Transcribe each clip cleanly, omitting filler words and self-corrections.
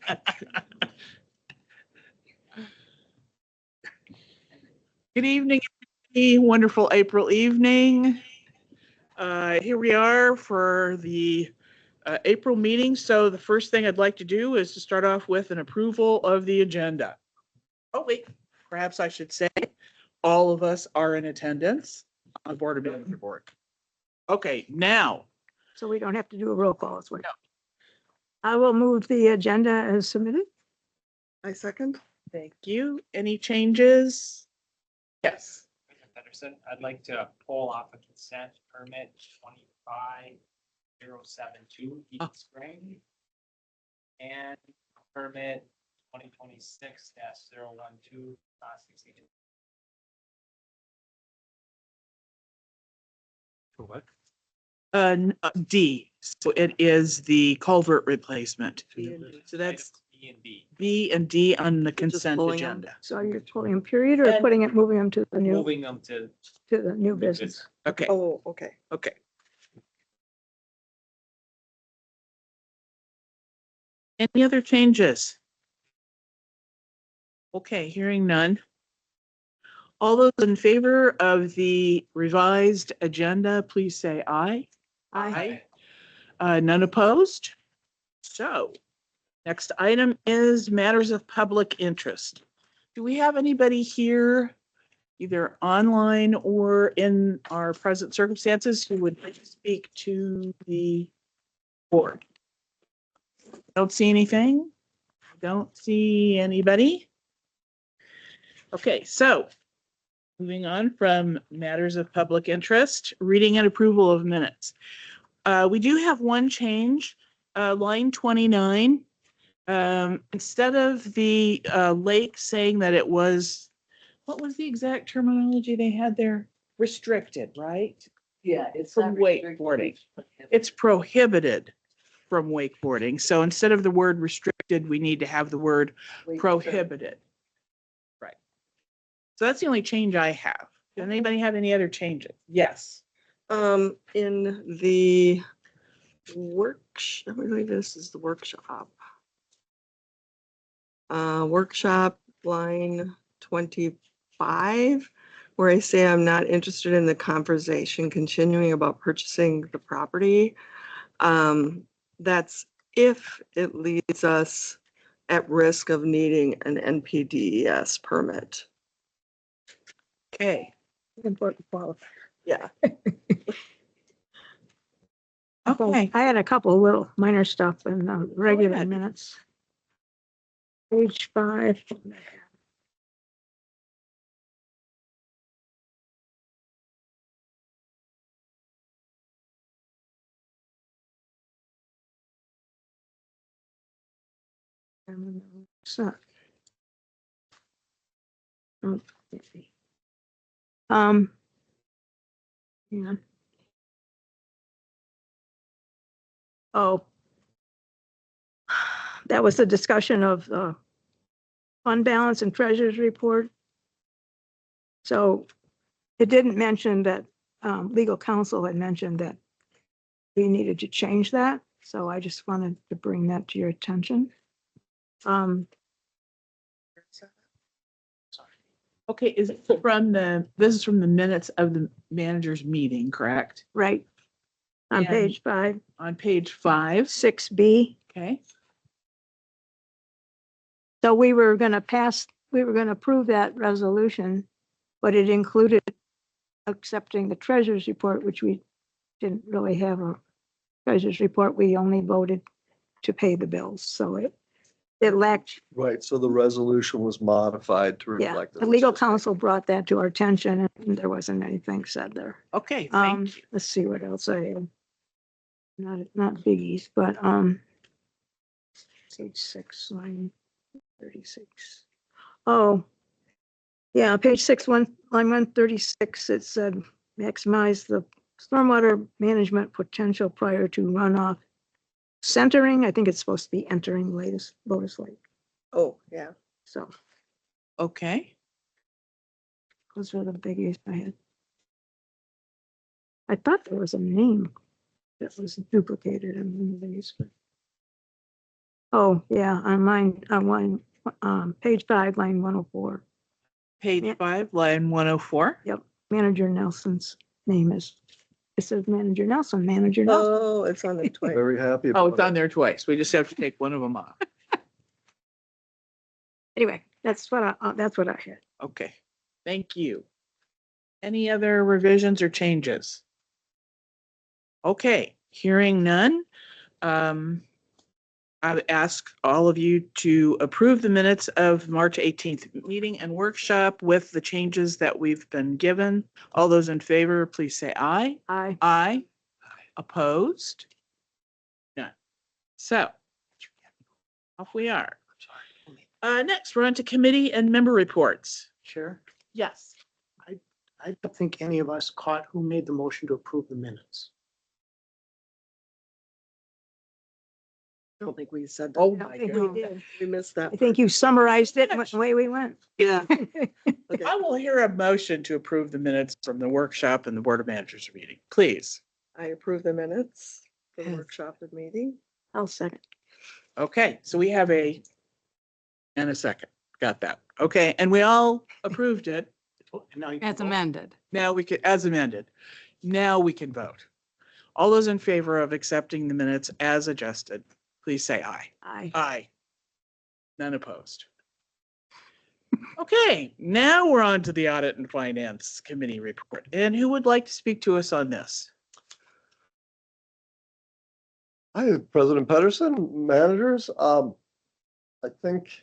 Good evening, everybody. Wonderful April evening. Here we are for the April meeting. So the first thing I'd like to do is to start off with an approval of the agenda. Oh, wait, perhaps I should say all of us are in attendance on the Board of Management Board. Okay, now. So we don't have to do a roll call. As well. No. I will move the agenda as submitted. I second. Thank you. Any changes? Yes. Pedersen, I'd like to pull off a consent permit 25072 Eaton Spring and permit 2026-012 62. For what? D. So it is the culvert replacement. So that's B and D. B and D on the just consent pulling them. agenda. So you're pulling them period or And- moving them to the new, Moving them to new business. Okay, Oh, okay. okay. Any other changes? Okay, hearing none. All those in favor of the revised agenda, please say aye. Aye. None opposed? So, next item is matters of public interest. Do we have anybody here, either online or in our present circumstances, who would like to speak to the board? Don't see anything? Don't see anybody? Okay, so moving on from matters of public interest, reading and approval of minutes. We do have one change, line 29. Instead of the lake saying that it was, what was the exact terminology they had there? Restricted, right? Yeah, it's From not restricted, wakeboarding. it's It's prohibited from wakeboarding. So instead of the word restricted, we need to have the word prohibited. Right. So that's the only change I have. Does anybody have any other changes? Yes. In the workshop, I believe this is the workshop. Workshop line 25, where I say I'm not interested in the conversation continuing about purchasing the property. That's if it leads us at risk of needing an NPDES permit. Okay. Important qualifier. Yeah. Okay. I had a couple of little minor stuff in the regular ahead. minutes. Page 5. So. Yeah. Oh. That was the discussion of the fund balance and treasurer's report. So it didn't mention that legal counsel had mentioned that we needed to change that. So I just wanted to bring that to your attention. Okay, is it from this is from the minutes of the manager's meeting, correct? Right. On And- page 5, On page 5. 6B. Okay. So we were going to approve that resolution, but it included accepting the treasurer's report, which we didn't really have a treasurer's report. We only voted to pay the bills. So it lacked, Right, so the resolution was modified to yeah, reflect. the legal counsel brought that to our attention and there wasn't anything said there. Okay, thank you. Let's see what else I have. Not biggies, but, page 6, line 36. Oh, yeah, page 6, line 136, it said maximize the stormwater management potential prior to runoff. Centering, I think it's supposed to be entering Lotus Lake. Oh, yeah. So Okay. those are the biggies I had. I thought there was a name that was duplicated in one of these. But... Oh, yeah, on mine, on one, page 5, line 104. Page Yeah. 5, line 104. Yep, Manager Nelson's name is, it says Manager Nelson, Manager Nelson. Oh, it's on the twice. Very happy. Oh, about it's on it. there twice. We just have to take one of them off. Anyway, that's what I had. Okay, thank you. Any other revisions or changes? Okay, hearing none. I would ask all of you to approve the minutes of March 18th meeting and workshop with the changes that we've been given. All those in favor, please say aye. I, Aye. Opposed? None. So off we are. Next, we're on to committee and member reports. Chair, Yes. I don't think any of us caught who made the motion to approve the minutes. I don't think we said Oh that. I my think God. we did. We missed that. I think you summarized it the way we went. Yeah. Okay. I will hear a motion to approve the minutes from the workshop and the Board of Managers meeting, please. I approve the minutes for the Yes. workshop and meeting. I'll second. Okay, so we have a second. Got that. Okay, and we all approved it. And now you can As vote. amended. Now we can, as amended. Now we can vote. All those in favor of accepting the minutes as adjusted, please say aye. I, Aye. None opposed. Okay, now we're on to the Audit and Finance Committee report. And who would like to speak to us on this? Hi, President Pedersen, managers. I think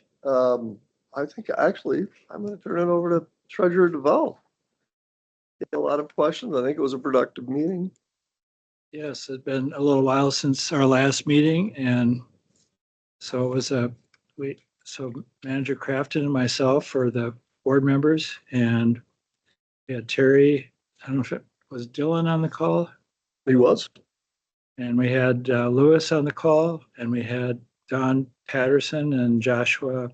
actually I'm going to turn it over to Treasurer DeVoe. A lot of questions. I think it was a productive meeting. Yes, it's been a little while since our last meeting, and so it was so Manager Crafton and myself for the board members, and we had Terry, I don't know if it was Dylan on the call, He was. and we had Lewis on the call, and we had Don Patterson and Joshua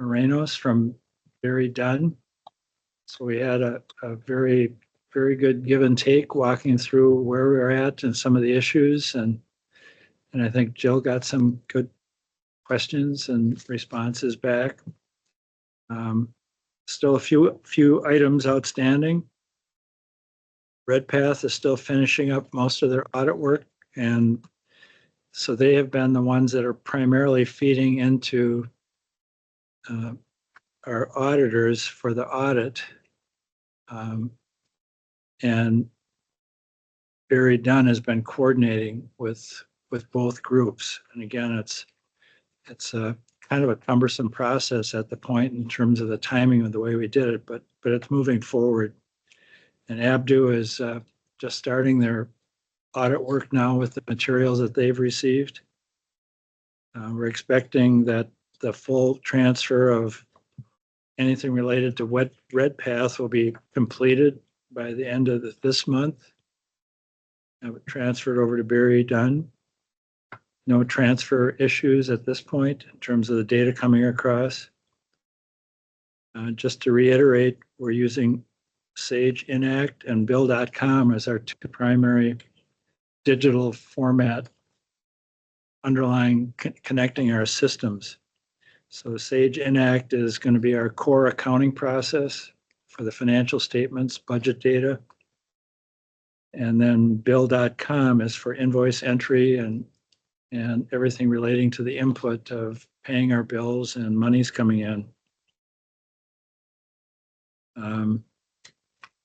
Morenos from Very Dunn. So we had a very, very good give and take, walking through where we're at and some of the issues. And I think Jill got some good questions and responses back. Still a few items outstanding. Redpath is still finishing up most of their audit work. And so they have been the ones that are primarily feeding into our auditors for the audit. And Barry Dunn has been coordinating with both groups. And again, it's a kind of a cumbersome process at the point in terms of the timing of the way we did it, but it's moving forward. And Abdu is just starting their audit work now with the materials that they've received. We're expecting that the full transfer of anything related to Redpath will be completed by the end of this month. Have it transferred over to Barry Dunn. No transfer issues at this point in terms of the data coming across. Just to reiterate, we're using Sage Inact and Bill.com as our two primary digital format underlying connecting our systems. So Sage Inact is going to be our core accounting process for the financial statements, budget data. And then Bill.com is for invoice entry and everything relating to the input of paying our bills and monies coming in.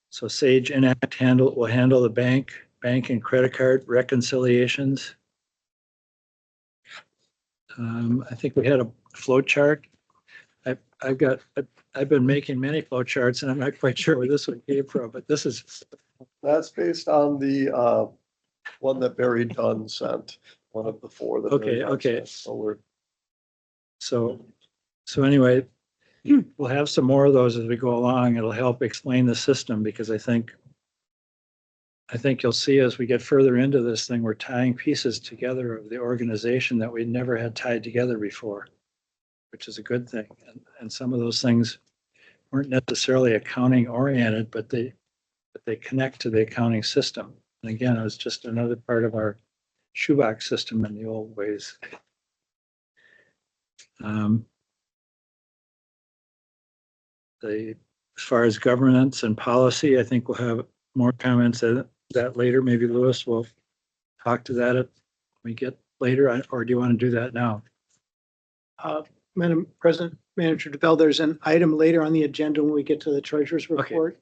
So Sage Inact will handle the bank and credit card reconciliations. I think we had a flow chart. I've been making many flow charts, and I'm not quite sure where this one came from, but this is That's based on the one that Barry Dunn sent, one of the four. That Barry Dunn Okay. sent. So we're so anyway, we'll have some more of those as we go along. It'll help explain the system, because I think you'll see as we get further into this thing, we're tying pieces together of the organization that we never had tied together before, which is a good thing. And some of those things weren't necessarily accounting oriented, but they connect to the accounting system. And again, it was just another part of our shoebox system in the old ways. Um, as far as governance and policy, I think we'll have more comments on that later. Maybe Louis will talk to that when we get later, or do you want to do that now? Madam President, Manager DeBelle, there's an item later on the agenda when we get to the treasurer's Okay. report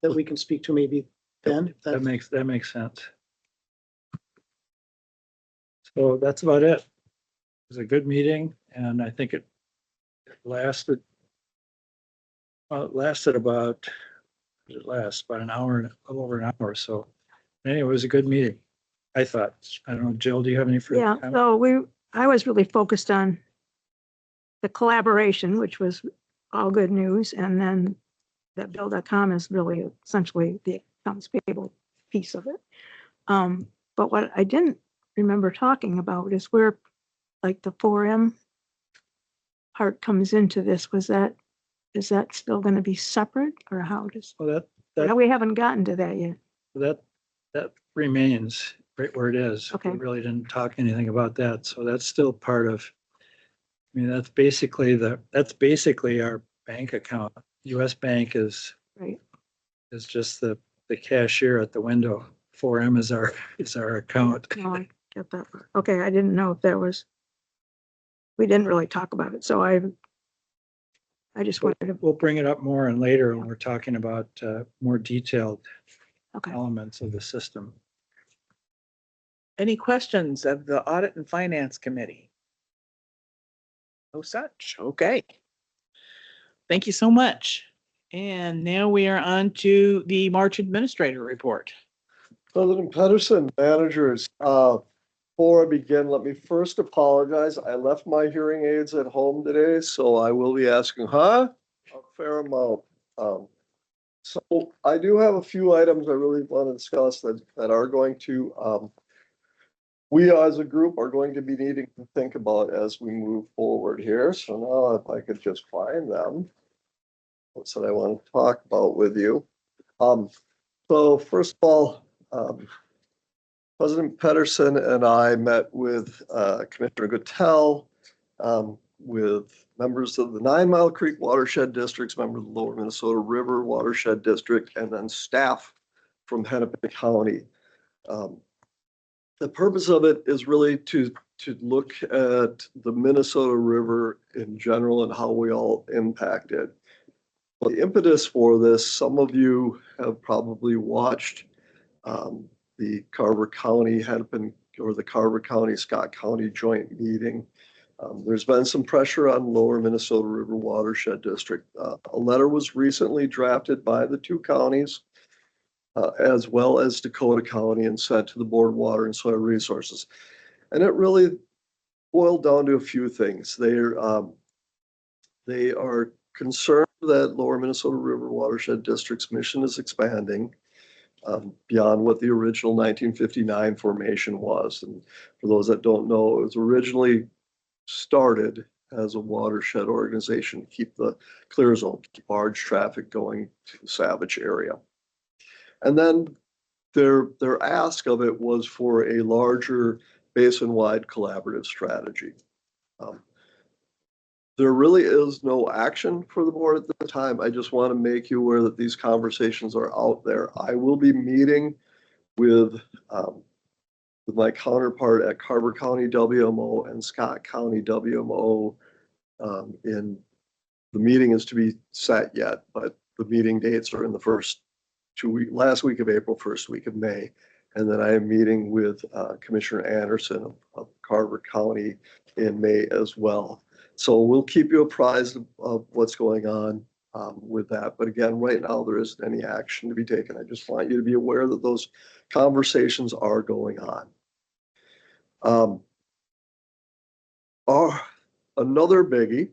that we can speak to maybe then. if That that's- makes sense. So that's about it. It was a good meeting, and I think it lasted. Well, it lasted about, about an hour, a little over an hour. So anyway, it was a good meeting. I thought. I don't know, Jill, do you have any further Yeah, comment? so I was really focused on the collaboration, which was all good news, and then that bill.com is really essentially the accounts payable piece of it. But what I didn't remember talking about is where, like, the 4M part comes into this. Is that still gonna be separate, or how does, Well, that we haven't gotten to that yet. that remains right where it is. Okay. We really didn't talk anything about that. So that's still part of, I mean, that's basically our bank account. US Bank is Right. just the cashier at the window. 4M is our account. No, I get that part. Okay, I didn't know if there was, we didn't really talk about it, so I just wanted to, We'll bring it up more and later when we're talking about more detailed okay. elements of the system. Any questions of the Audit and Finance Committee? No such. Okay. Thank you so much. And now we are on to the March Administrator Report. President Pedersen, managers, before I begin, let me first apologize. I left my hearing aids at home today, so I will be asking, a fair amount. So I do have a few items I really want to discuss that are going to, we as a group are going to be needing to think about as we move forward here. So now if I could just find them. What's that I want to talk about with you? So first of all, President Pedersen and I met with Commissioner Guttel, with members of the 9 Mile Creek Watershed Districts, members of the Lower Minnesota River Watershed District, and then staff from Hennepin County. The purpose of it is really to look at the Minnesota River in general and how we all impact it. The impetus for this, some of you have probably watched the Carver County Hennepin or the Carver County Scott County joint meeting. There's been some pressure on Lower Minnesota River Watershed District. A letter was recently drafted by the two counties as well as Dakota County and sent to the Board of Water and Soil Resources. And it really boiled down to a few things. They are concerned that Lower Minnesota River Watershed District's mission is expanding beyond what the original 1959 formation was. And for those that don't know, it was originally started as a watershed organization to keep the clear zone, keep barge traffic going to the Savage area. And then their ask of it was for a larger basin-wide collaborative strategy. There really is no action for the board at the time. I just want to make you aware that these conversations are out there. I will be meeting with my counterpart at Carver County WMO and Scott County WMO. In the meeting is to be set yet, but the meeting dates are in the last week of April, first week of May. And then I am meeting with Commissioner Anderson of Carver County in May as well. So we'll keep you apprised of what's going on with that. But again, right now, there isn't any action to be taken. I just want you to be aware that those conversations are going on. Another biggie,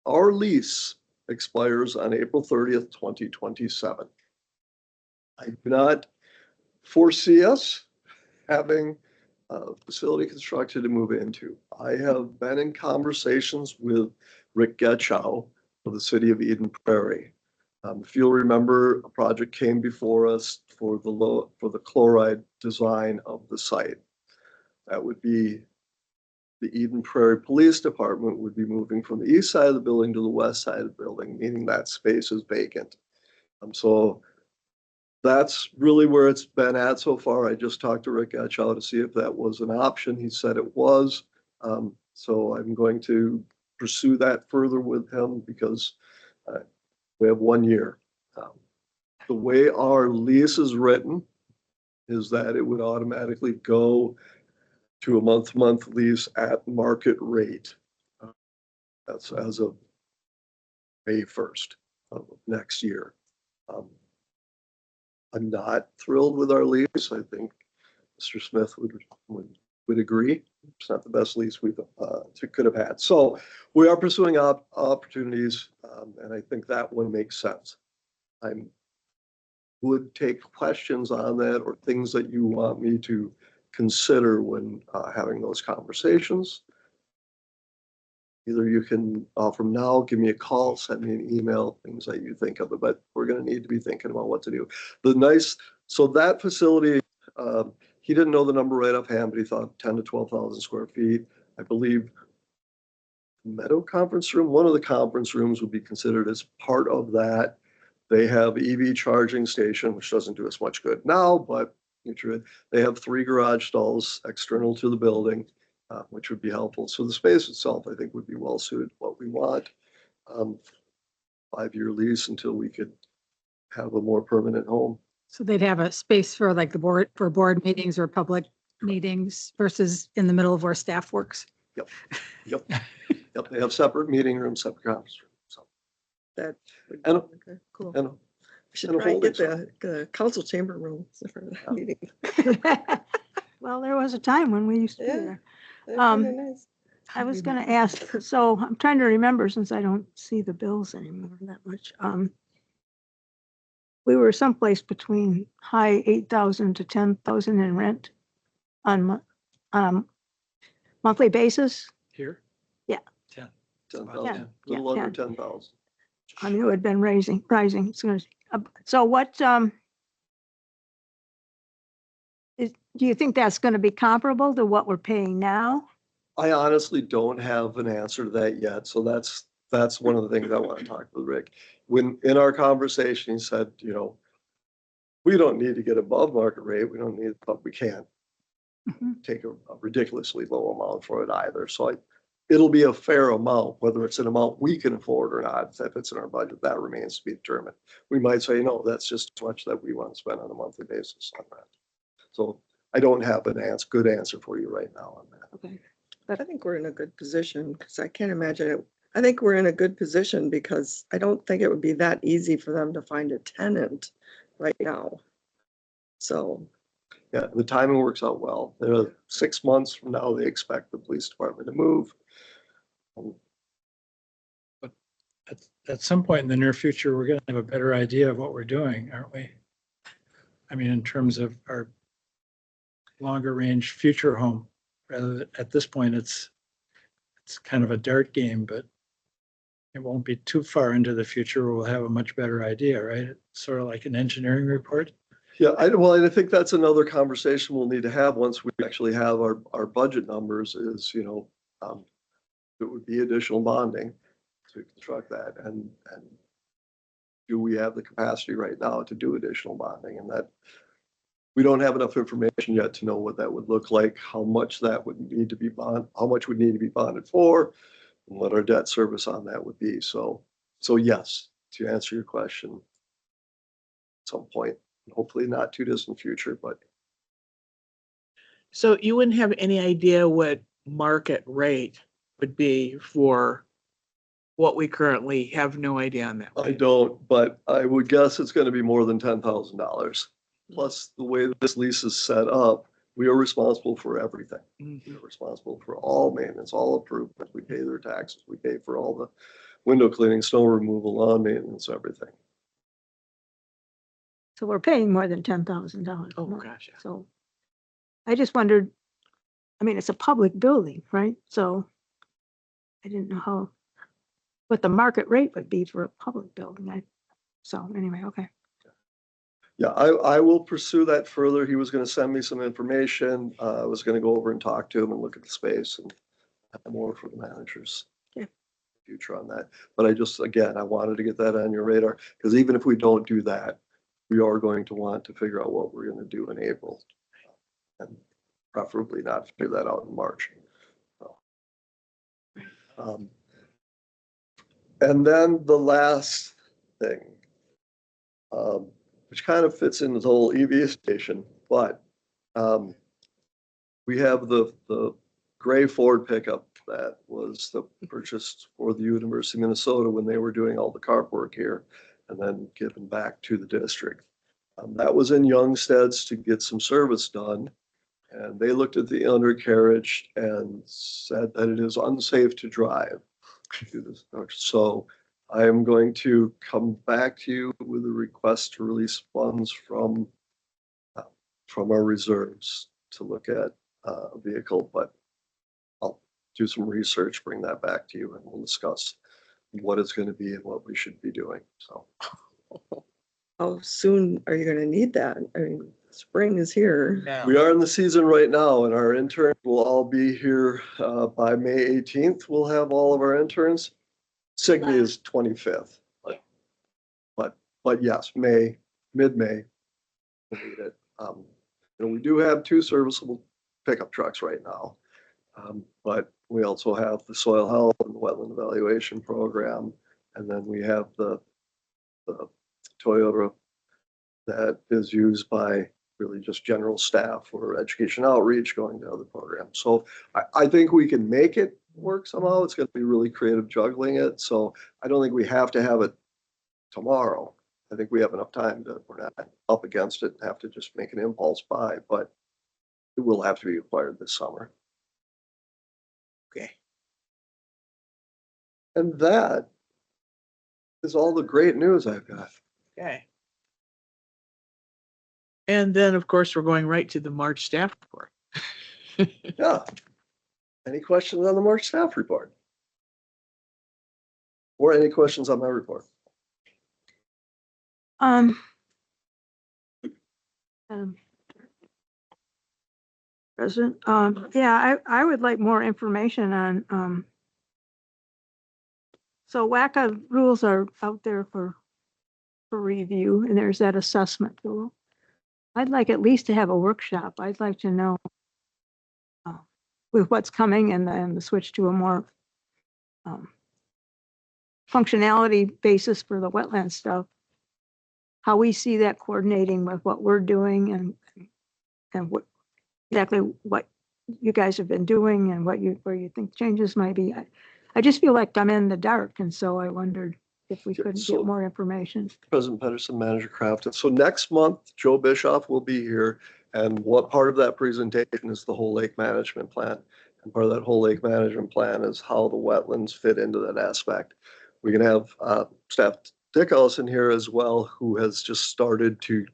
our lease expires on April 30th, 2027. I do not foresee us having a facility constructed to move into. I have been in conversations with Rick Getchow of the city of Eden Prairie. If you'll remember, a project came before us for the chloride design of the site. That would be the Eden Prairie Police Department would be moving from the east side of the building to the west side of the building, meaning that space is vacant. So that's really where it's been at so far. I just talked to Rick Etchow to see if that was an option. He said it was. So I'm going to pursue that further with him because we have 1 year. The way our lease is written is that it would automatically go to a month-to-month lease at market rate. That's as of May 1st of next year. I'm not thrilled with our lease. I think Mr. Smith would agree. It's not the best lease we've could have had. So we are pursuing opportunities, and I think that one makes sense. I would take questions on that or things that you want me to consider when having those conversations. Either you can, from now, give me a call, send me an email, things that you think of it, but we're going to need to be thinking about what to do. So that facility, he didn't know the number right offhand, but he thought 10 to 12,000 square feet. I believe Meadow Conference Room, one of the conference rooms would be considered as part of that. They have EV charging station, which doesn't do us much good now, but they have 3 garage stalls external to the building, which would be helpful. So the space itself, I think, would be well suited to what we want. 5-year lease until we could have a more permanent home. So they'd have a space for like the board, for board meetings or public meetings versus in the middle of where staff works. Yep. They have separate meeting rooms, separate conference rooms. So, That would be And- okay, cool. and We should and a try and get holding the council chamber room for the meeting. Well, there was a time when we used to be Yeah. there. They're Um, kinda nice. I was gonna ask, so I'm trying to remember since I don't see the bills anymore that much. We were someplace between high 8,000 to 10,000 in rent on a monthly basis. Here? Yeah. 10. 10,000, Yeah, a little yeah, under 10,000. I knew it had been rising. It's gonna, so what, do you think that's gonna be comparable to what we're paying now? I honestly don't have an answer to that yet. So that's one of the things I want to talk with Rick. When in our conversation, he said, we don't need to get above market rate. We don't need, but we can't Mhm. take a ridiculously low amount for it either. So it'll be a fair amount, whether it's an amount we can afford or not. If it's in our budget, that remains to be determined. We might say, no, that's just as much that we want to spend on a monthly basis on that. So I don't have an good answer for you right now on that. Okay. I think we're in a good position because I can't imagine it. I think we're in a good position because I don't think it would be that easy for them to find a tenant right now. So, Yeah, the timing works out well. 6 months from now, they expect the police department to move. At some point in the near future, we're going to have a better idea of what we're doing, aren't we? I mean, in terms of our longer range future home, rather than at this point, it's kind of a dart game, but it won't be too far into the future where we'll have a much better idea, right? It's sort of like an engineering report. Yeah, I think that's another conversation we'll need to have once we actually have our budget numbers is, it would be additional bonding to construct that. And do we have the capacity right now to do additional bonding? And that we don't have enough information yet to know what that would look like, how much that would need to be how much would need to be bonded for, and what our debt service on that would be. So yes, to answer your question, at some point, hopefully not too distant future, but So you wouldn't have any idea what market rate would be for what we currently have no idea on that. I right? don't, but I would guess it's going to be more than $10,000. Plus, the way this lease is set up, we are responsible for everything. Mhm. We're responsible for all maintenance, all improvements. We pay their taxes. We pay for all the window cleaning, snow removal, lawn maintenance, everything. So we're paying more than $10,000. Oh, gosh. Yeah. So I just wondered, I mean, it's a public building, right? So I didn't know what the market rate would be for a public building. So anyway, okay. Yeah, I will pursue that further. He was going to send me some information. I was going to go over and talk to him and look at the space and more for the managers. Yeah. Future on that. But I just, again, I wanted to get that on your radar, because even if we don't do that, we are going to want to figure out what we're going to do in April. And preferably not figure that out in March. So, and then the last thing, which kind of fits in this whole EV station, but we have the gray Ford pickup that was purchased for the University of Minnesota when they were doing all the carp work here and then given back to the district. That was in Youngstead's to get some service done. And they looked at the undercarriage and said that it is unsafe to drive through this. So I am going to come back to you with a request to release funds from our reserves to look at a vehicle, but I'll do some research, bring that back to you, and we'll discuss what it's going to be and what we should be doing. So How soon are you gonna need that? I mean, spring is here. Now, we are in the season right now, and our interns will all be here by May 18th. We'll have all of our interns. Signal is 25th. But yes, mid-May, we'll need it. We do have 2 serviceable pickup trucks right now. But we also have the soil health and the wetland evaluation program. And then we have the Toyota that is used by really just general staff for education outreach, going to other programs. So I think we can make it work somehow. It's going to be really creative juggling it. So I don't think we have to have it tomorrow. I think we have enough time that we're not up against it and have to just make an impulse buy, but it will have to be acquired this summer. okay. And that is all the great news I've got. Okay. And then, of course, we're going right to the March staff report. Yeah. Any questions on the March staff report? Or any questions on my report? Um, President, yeah, I would like more information on, so WACA rules are out there for review, and there's that assessment tool. I'd like at least to have a workshop. I'd like to know with what's coming and then the switch to a more functionality basis for the wetland stuff, how we see that coordinating with what we're doing and what exactly what you guys have been doing and where you think changes might be. I just feel like I'm in the dark, and so I wondered if we Yeah, couldn't so- get more information. President Pedersen, Manager Crafton. So next month, Joe Bischoff will be here. And what part of that presentation is the whole lake management plan? And part of that whole lake management plan is how the wetlands fit into that aspect. We can have Staff Dick Ellison here as well, who has just started to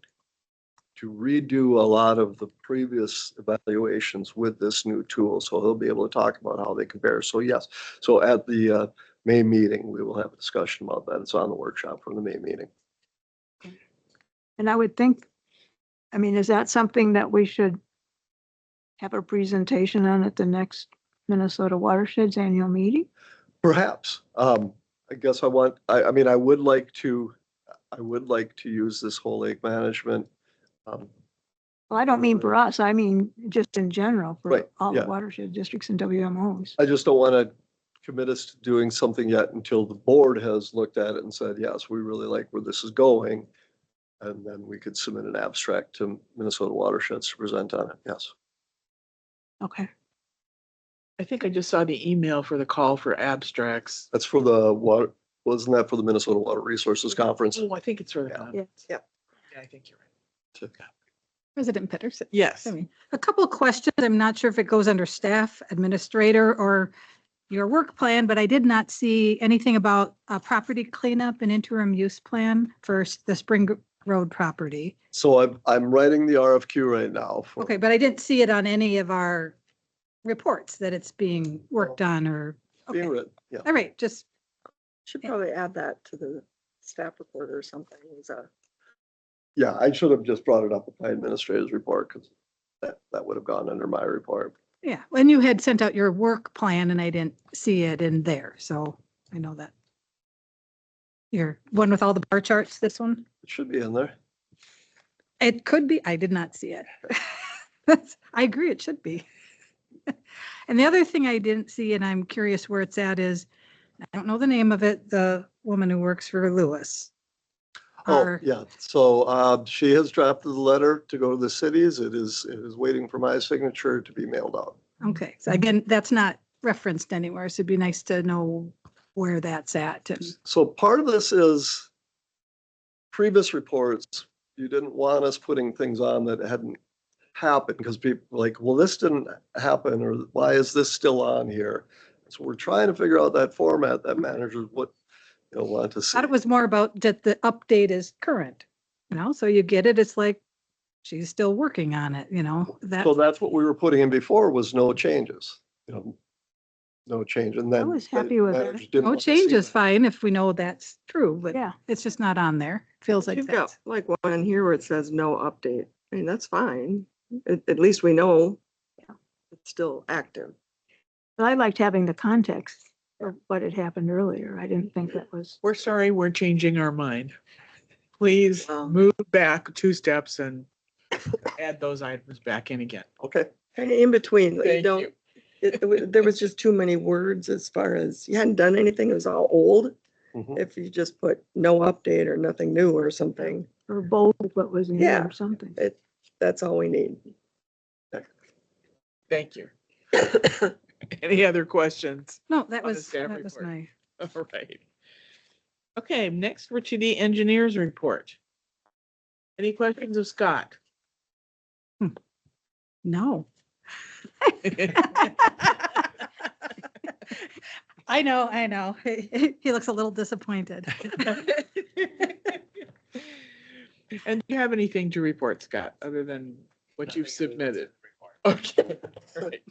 redo a lot of the previous evaluations with this new tool. So he'll be able to talk about how they compare. So yes, so at the May meeting, we will have a discussion about that. It's on the workshop from the May meeting. And I would think, I mean, is that something that we should have a presentation on at the next Minnesota Watersheds annual meeting? Perhaps. I guess I mean, I would like to use this whole lake management. Well, I don't mean for us, I mean just in general for Right, all the yeah. watershed districts and WMOs. I just don't want to commit us to doing something yet until the board has looked at it and said, yes, we really like where this is going. And then we could submit an abstract to Minnesota Watersheds to present on it. Yes. Okay. I think I just saw the email for the call for abstracts. That's for the water, wasn't that for the Minnesota Water Resources Conference? Oh, I think it's for the Yeah. conference. Yep. Yeah, I think you're right. President Pedersen. Yes. I mean, a couple of questions. I'm not sure if it goes under staff, administrator, or your work plan, but I did not see anything about a property cleanup and interim use plan for the Spring Road property. So I'm writing the RFQ right now for. Okay, but I didn't see it on any of our reports that it's being worked on or, Being okay. written, yeah. All right, just, Should probably add that to the staff report or something. Yeah, I should have just brought it up with my administrator's report because that would have gone under my report. Yeah, when you had sent out your work plan and I didn't see it in there, so I know that. Your one with all the bar charts, this one? It should be in there. It could be, I did not see it. I agree, it should be. And the other thing I didn't see, and I'm curious where it's at, is, I don't know the name of it, the woman who works for Lewis. Oh, Our- yeah. So she has drafted the letter to go to the cities. It is waiting for my signature to be mailed out. Okay, so again, that's not referenced anywhere, so it'd be nice to know where that's at. And So part of this is previous reports. You didn't want us putting things on that hadn't happened because people were like, well, this didn't happen, or why is this still on here? So we're trying to figure out that format that managers would want to see. thought it was more about that the update is current, so you get it, it's like, she's still working on it, that. So that's what we were putting in before was no changes, no change. And then I was happy with that. managers didn't No want to see change is that. fine if we know that's true, but Yeah. it's just not on there. Feels like You've got that's. like one in here where it says no update. I mean, that's fine. At least we know it's still active. But I liked having the context of what had happened earlier. I didn't think that was, We're sorry, we're changing our mind. Please Well- move back 2 steps and add those items back in again. Okay, And in between, you Thank don't, you. there was just too many words as far as you hadn't done anything. It was all old. Mhm. If you just put no update or nothing new or something, or bold what was new Yeah. or something. that's all we need. Thank you. Any other questions? No, that On the was, staff that was report. my, All right. Okay, next we're to the engineers report. Any questions of Scott? no. I know. He looks a little disappointed. And do you have anything to report, Scott, other than what you've Nothing really submitted? that's in the report. Okay. All right.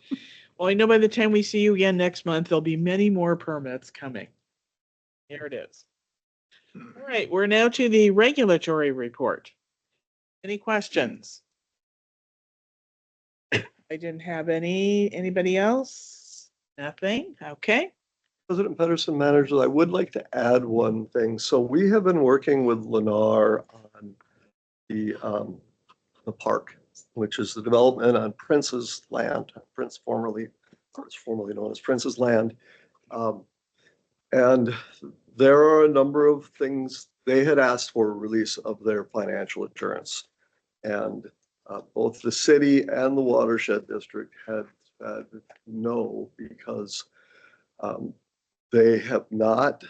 Well, I know by the time we see you again next month, there'll be many more permits coming. Here it is. All right, we're now to the regulatory report. Any questions? I didn't have anybody else? Nothing? Okay. President Pedersen, managers, I would like to add one thing. So we have been working with Lennar on the park, which is the development on Prince's land, formerly known as Prince's land. And there are a number of things they had asked for a release of their financial assurance. And both the city and the watershed district had said no because they have not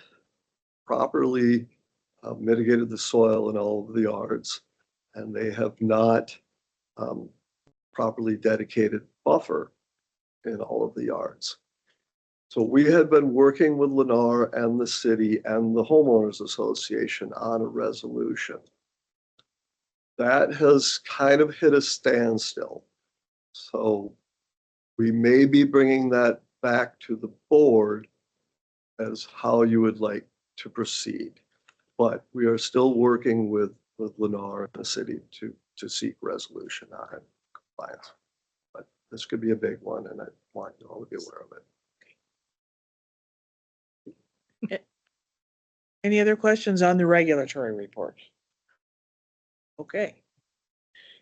properly mitigated the soil in all of the yards, and they have not properly dedicated buffer in all of the yards. So we had been working with Lennar and the city and the homeowners association on a resolution. That has kind of hit a standstill. So we may be bringing that back to the board as how you would like to proceed. But we are still working with Lennar and the city to seek resolution on it, compliance. But this could be a big one, and I want you all to be aware of it. Any other questions on the regulatory report? Okay.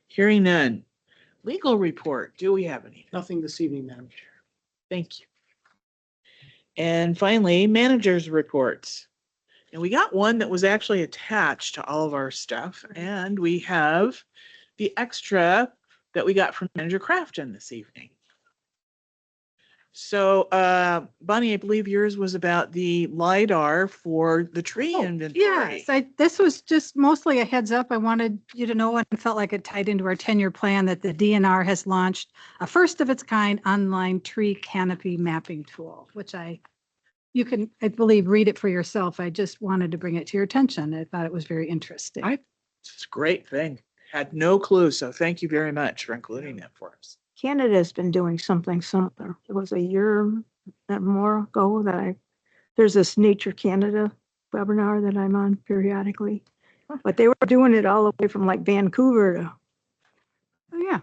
Hearing none. Legal report, do we have any? Nothing this evening, Madam Chair. Thank you. And finally, managers' reports. And we got one that was actually attached to all of our stuff, and we have the extra that we got from Manager Crafton this evening. So, Bonnie, I believe yours was about the LiDAR for the tree inventory. Yes, this was just mostly a heads up. I wanted you to know and felt like it tied into our 10-year plan that the DNR has launched a first of its kind online tree canopy mapping tool, which you can, I believe, read it for yourself. I just wanted to bring it to your attention. I thought it was very interesting. It's a great thing. Had no clue, so thank you very much for including that for us. Canada's been doing something similar. It was a year or more ago that there's this Nature Canada webinar that I'm on periodically. But they were doing it all the way from like Vancouver to, Oh, yeah.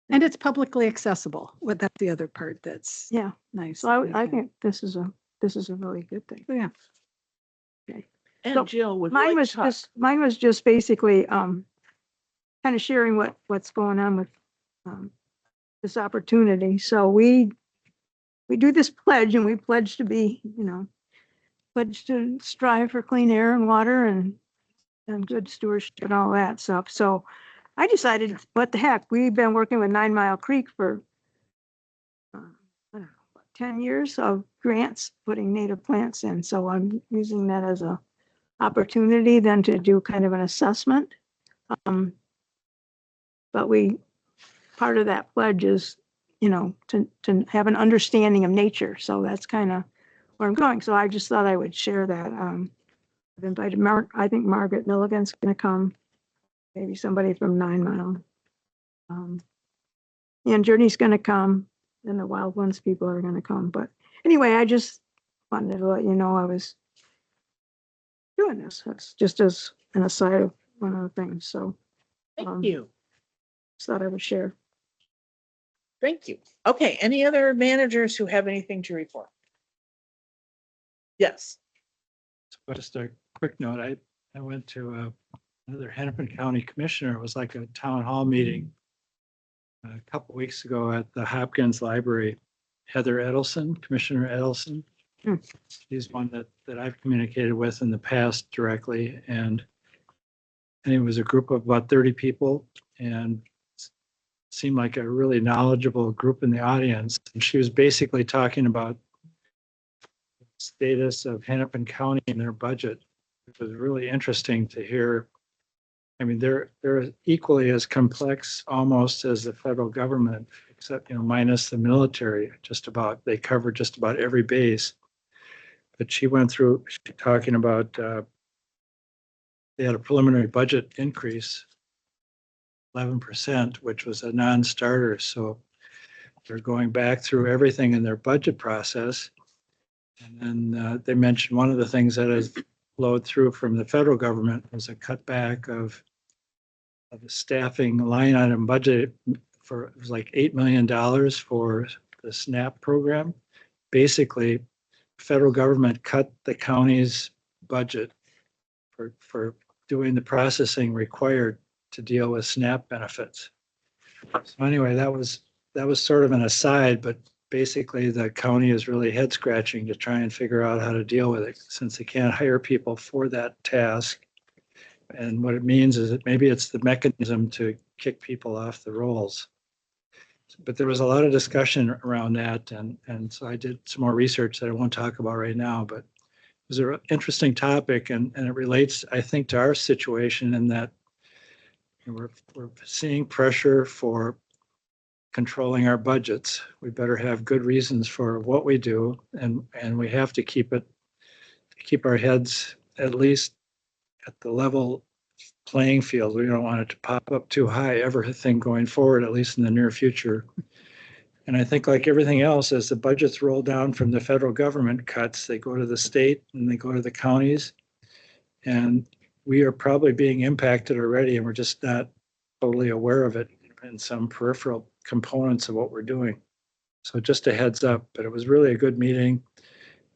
And it's publicly accessible. Well, that's the other part that's Yeah, nice. so I think this is a really good thing. Yeah. So And Jill, would you like to talk? Mine was just basically, kind of sharing what's going on with, this opportunity. So we do this pledge and we pledge to be, pledge to strive for clean air and water and good stewardship and all that stuff. So I decided, what the heck, we've been working with 9 Mile Creek for, I don't know, 10 years of grants, putting native plants in. So I'm using that as a opportunity then to do kind of an assessment. But part of that pledge is, to have an understanding of nature. So that's kind of where I'm going. So I just thought I would share that. I've invited I think Margaret Milligan's going to come, maybe somebody from 9 Mile. And Journey's going to come, and the Wild Ones people are going to come. But anyway, I just wanted to let you know I was doing this. That's just as an aside of one of the things. So Thank you. just thought I would share. Thank you. Okay, any other managers who have anything to report? Yes. So just a quick note, I went to another Hennepin County Commissioner. It was like a town hall meeting a couple weeks ago at the Hopkins Library. Heather Edelson, Commissioner Edelson. She's one that I've communicated with in the past directly, and it was a group of about 30 people, and seemed like a really knowledgeable group in the audience. And she was basically talking about the status of Hennepin County and their budget. It was really interesting to hear. I mean, they're equally as complex almost as the federal government, except, minus the military. They cover just about every base. But she went through talking about they had a preliminary budget increase, 11%, which was a non-starter. So they're going back through everything in their budget process. And then they mentioned one of the things that has flowed through from the federal government was a cutback of a staffing line item budget for, it was like $8 million for the SNAP program. Basically, federal government cut the county's budget for doing the processing required to deal with SNAP benefits. So anyway, that was sort of an aside, but basically the county is really head scratching to try and figure out how to deal with it since they can't hire people for that task. And what it means is that maybe it's the mechanism to kick people off the rolls. But there was a lot of discussion around that. And so I did some more research that I won't talk about right now, but it was an interesting topic, and it relates, I think, to our situation in that we're seeing pressure for controlling our budgets. We better have good reasons for what we do, and we have to keep our heads at least at the level playing field. We don't want it to pop up too high, everything going forward, at least in the near future. And I think like everything else, as the budgets roll down from the federal government cuts, they go to the state and they go to the counties. And we are probably being impacted already, and we're just not totally aware of it in some peripheral components of what we're doing. So just a heads up, but it was really a good meeting.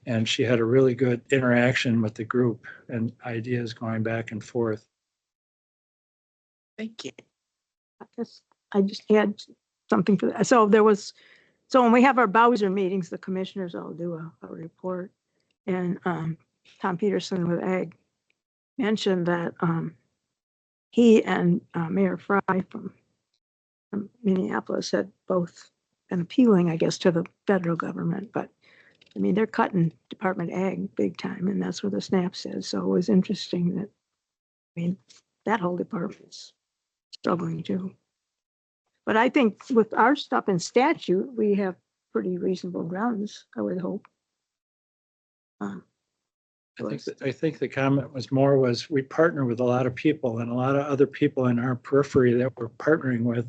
And she had a really good interaction with the group and ideas going back and forth. Thank you. I just had something for that. So when we have our Bowser meetings, the commissioners all do a report. And Tom Peterson with Ag mentioned that he and Mayor Fry from Minneapolis had both been appealing, I guess, to the federal government. But I mean, they're cutting Department Ag big time, and that's where the SNAP says. So it was interesting that, I mean, that whole department's struggling too. But I think with our stuff in statute, we have pretty reasonable grounds, I would hope. I think the comment was we partner with a lot of people, and a lot of other people in our periphery that we're partnering with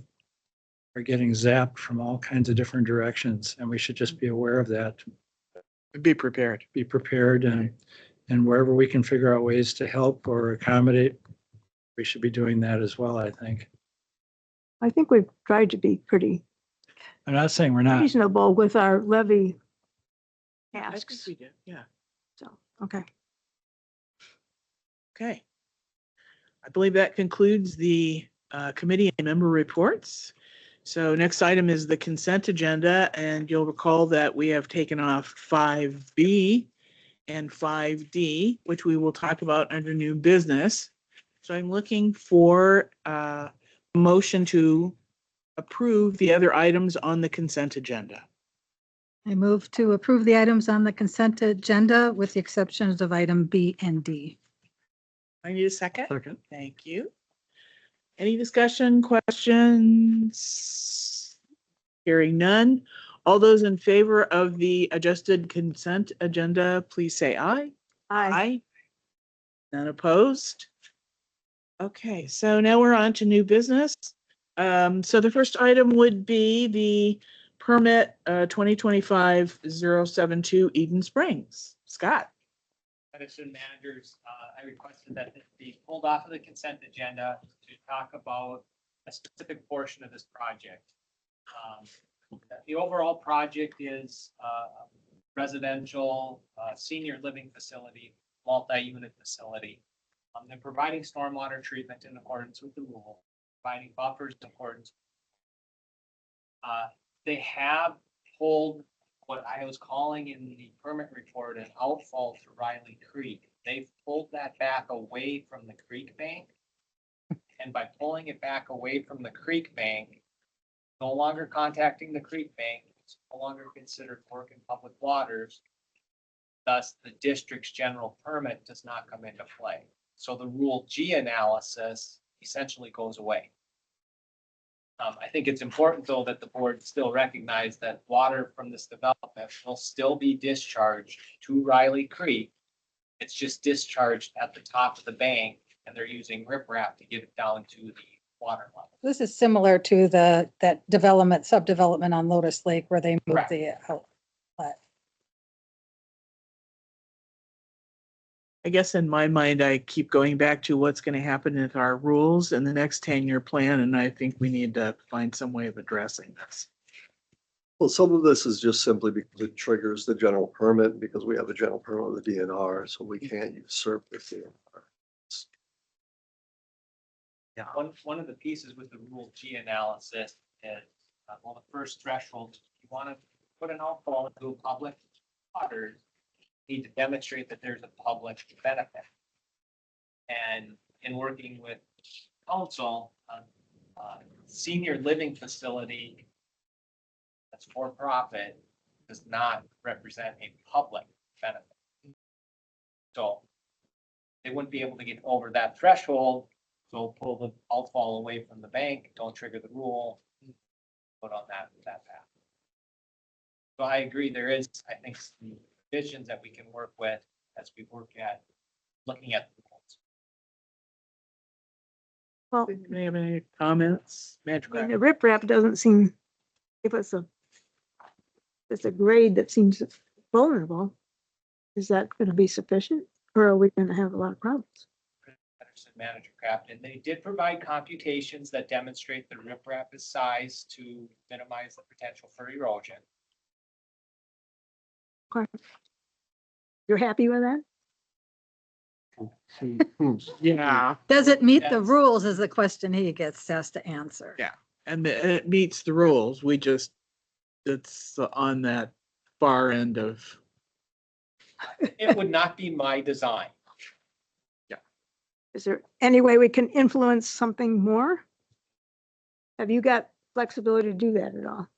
are getting zapped from all kinds of different directions, and we should just be aware of that. Be prepared. Be prepared, and wherever we can figure out ways to help or accommodate, we should be doing that as well, I think. I think we've tried to be pretty I'm not saying we're not. reasonable with our levy I think asks. we did, yeah. So, okay. Okay. I believe that concludes the committee and member reports. So next item is the consent agenda, and you'll recall that we have taken off 5B and 5D, which we will talk about under new business. So I'm looking for a motion to approve the other items on the consent agenda. I move to approve the items on the consent agenda with the exceptions of item B and D. I need a second. Second. Thank you. Any discussion, questions? Hearing none. All those in favor of the adjusted consent agenda, please say aye. Aye. None opposed? Okay, so now we're on to new business. So the first item would be the permit 2025-072 Eden Springs. Scott? Medicine managers, I requested that it be pulled off of the consent agenda to talk about a specific portion of this project. The overall project is a residential, senior living facility, multi-unit facility. They're providing stormwater treatment in accordance with the rule, providing buffers in accordance. They have pulled what I was calling in the permit report an outfall to Riley Creek. They've pulled that back away from the creek bank. And by pulling it back away from the creek bank, no longer contacting the creek bank, it's no longer considered work in public waters. Thus, the district's general permit does not come into play. So the Rule G analysis essentially goes away. I think it's important, though, that the board still recognize that water from this development will still be discharged to Riley Creek. It's just discharged at the top of the bank, and they're using riprap to get it down to the water level. This is similar to that subdevelopment on Lotus Lake where they moved Correct. the outlet. I guess in my mind, I keep going back to what's going to happen with our rules in the next 10-year plan, and I think we need to find some way of addressing this. Well, some of this is just simply because it triggers the general permit, because we have a general permit with the DNR, so we can't usurp the DNR. Yeah. One of the pieces with the Rule G analysis is, well, the first threshold, you want to put an outfall into public waters, you need to demonstrate that there's a public benefit. And in working with council, senior living facility that's for profit does not represent a public benefit. So they wouldn't be able to get over that threshold. So pull the outfall away from the bank, don't trigger the rule, put on that path. So I agree, there is, I think, some visions that we can work with as we work at looking at the rules. Well, Anybody have any comments? Magic I mean, Crack? the riprap doesn't seem, if it's a grade that seems vulnerable, is that going to be sufficient? Or are we going to have a lot of problems? Peterson Manager Craft, and they did provide computations that demonstrate the riprap is sized to minimize the potential for erosion. You're happy with that? Yeah, Does it meet the Yes. rules is the question he gets asked to answer. Yeah. and it meets the rules. We just, it's on that far end of, It would not be my design. Is there any way we can influence something more? Have you got flexibility to do that at all?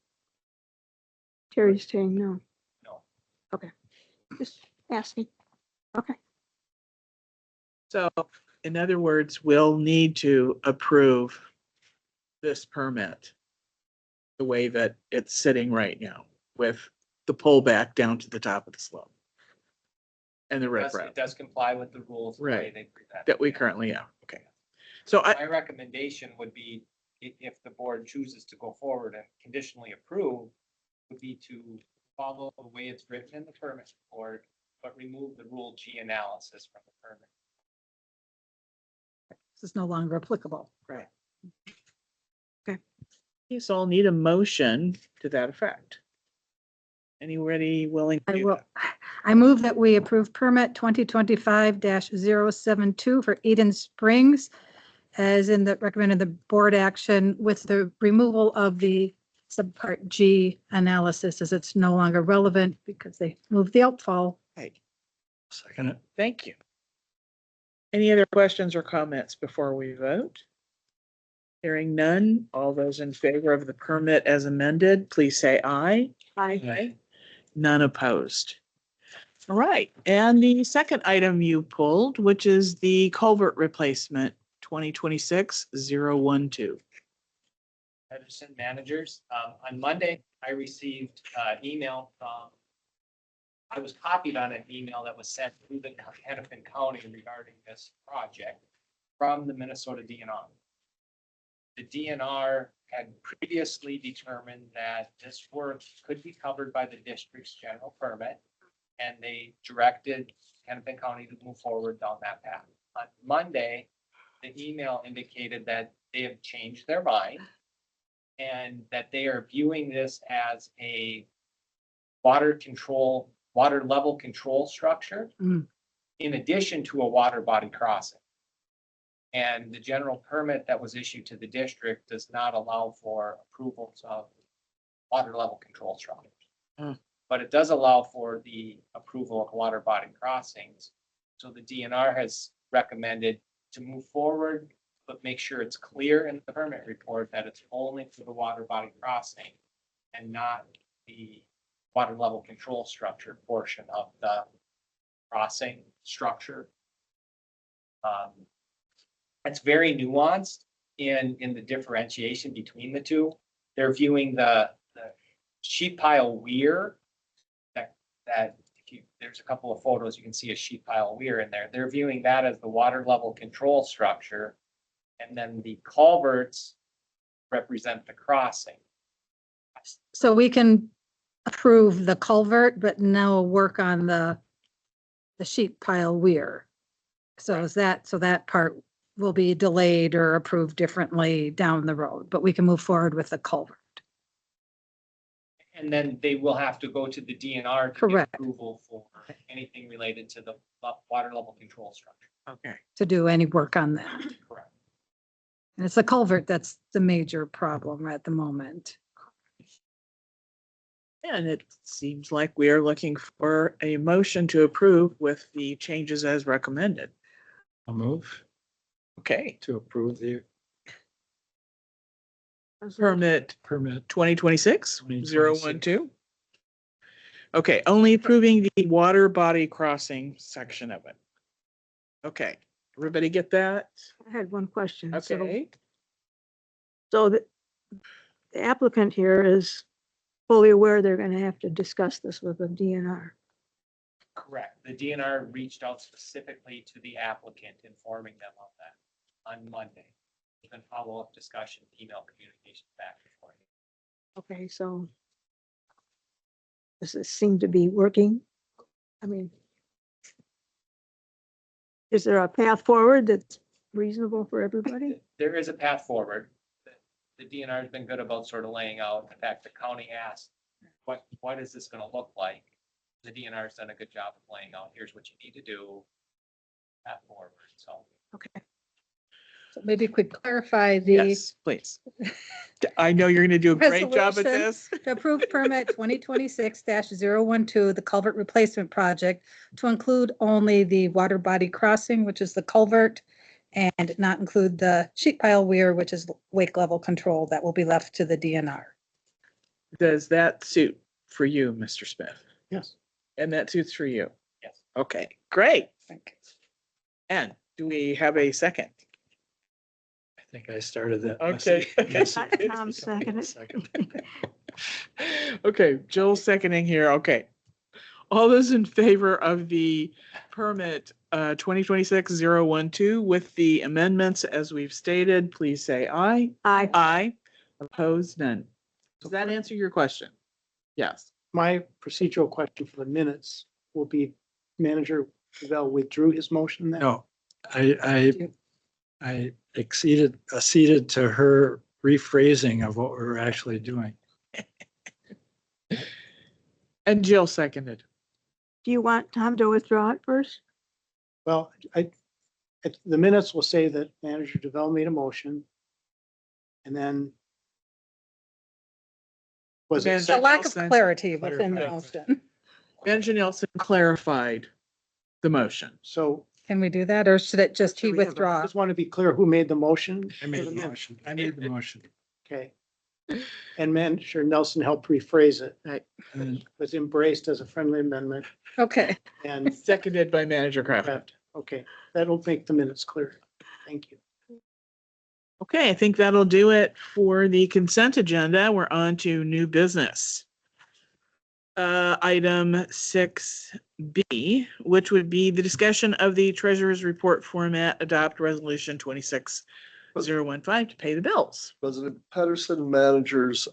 Terry's saying no. No. Okay, just asking. Okay, so in other words, we'll need to approve this permit the way that it's sitting right now with the pullback down to the top of the slope. And the Yes, riprap it does comply with the rules. the way Right. they present. that we currently have. Okay. So I, My recommendation would be, if the board chooses to go forward and conditionally approve, would be to follow the way it's written in the permit report, but remove the Rule G analysis from the permit. This is no longer applicable. right. Okay. So I'll need a motion to that effect. Anybody willing to I do will, that? I move that we approve permit 2025-072 for Eden Springs as in the recommended the board action with the removal of the subpart G analysis as it's no longer relevant because they moved the outfall. Right. Second it. Thank you. Any other questions or comments before we vote? Hearing none, all those in favor of the permit as amended, please say aye. Aye. Aye. None opposed. All right, and the second item you pulled, which is the culvert replacement, 2026-012. Henderson managers. On Monday, I received email from, I was copied on an email that was sent to the Hennepin County regarding this project from the Minnesota DNR. The DNR had previously determined that this work could be covered by the district's general permit, and they directed Hennepin County to move forward down that path. On Monday, the email indicated that they have changed their mind and that they are viewing this as a water level control structure Mm. in addition to a water body crossing. And the general permit that was issued to the district does not allow for approvals of water level control structures. Mm. But it does allow for the approval of water body crossings. So the DNR has recommended to move forward, but make sure it's clear in the permit report that it's only for the water body crossing and not the water level control structure portion of the crossing structure. It's very nuanced in the differentiation between the two. They're viewing the sheet pile weir that there's a couple of photos, you can see a sheet pile weir in there. They're viewing that as the water level control structure. And then the culverts represent the crossing. So we can approve the culvert, but no work on the sheet pile weir. So is that, so that part will be delayed or approved differently down the road, but we can move forward with the culvert. And then they will have to go to the DNR to get Correct. approval for anything related to the water level control structure. Okay. To do any work on that. Correct. And it's the culvert that's the major problem at the moment. And it seems like we are looking for a motion to approve with the changes as recommended. I'll move Okay, to approve the permit permit. 2026-012. Okay, only approving the water body crossing section of it. Okay, everybody get that? I had one question. So- Okay, So the applicant here is fully aware they're gonna have to discuss this with the DNR. Correct. The DNR reached out specifically to the applicant, informing them of that on Monday. Then follow-up discussion, email communication back and forth. Okay, so does this seem to be working? I mean, is there a path forward that's reasonable for everybody? There is a path forward. The DNR has been good about sort of laying out. In fact, the county asked, what is this gonna look like? The DNR has done a good job of laying out, here's what you need to do. Path forward, so. Okay. So maybe we could clarify the yes, please. I know you're gonna do a great job at Resolution. this. to approve permit 2026-012, the culvert replacement project to include only the water body crossing, which is the culvert, and not include the sheet pile weir, which is wake level control that will be left to the DNR. Does that suit for you, Mr. Smith? Yes. And that suits for you? Yes. Okay, great. Thank you. And do we have a second? I think I started that. Okay. Tom seconded. Second. Okay, Joel seconding here. Okay. All those in favor of the permit 2026-012 with the amendments as we've stated, please say aye. Aye. Aye. Opposed, none. Does that answer your question? Yes. My procedural question for the minutes will be, Manager Lavelle withdrew his motion then? No, I acceded to her rephrasing of what we're actually doing. And Jill seconded. Do you want Tom to withdraw it first? Well, the minutes will say that manager DeVal made a motion. And then. Was it? Okay. It's a lack of Nelson. clarity within the Clarify. motion. Manager Nelson clarified the motion. So Can we do that, or should it just he we have a- I withdraw? just want to be clear who made the motion. I made for the minutes. motion. I made the motion. Okay. And manager Nelson helped rephrase it. Right. And It was embraced as a friendly amendment Okay, and Seconded by Manager Kraft. Kraft. Okay, that'll make the minutes clear. Thank you. Okay, I think that'll do it for the consent agenda. We're on to new business. Item 6B, which would be the discussion of the treasurer's report format, adopt resolution 26015 to pay the bills. President Pedersen, managers,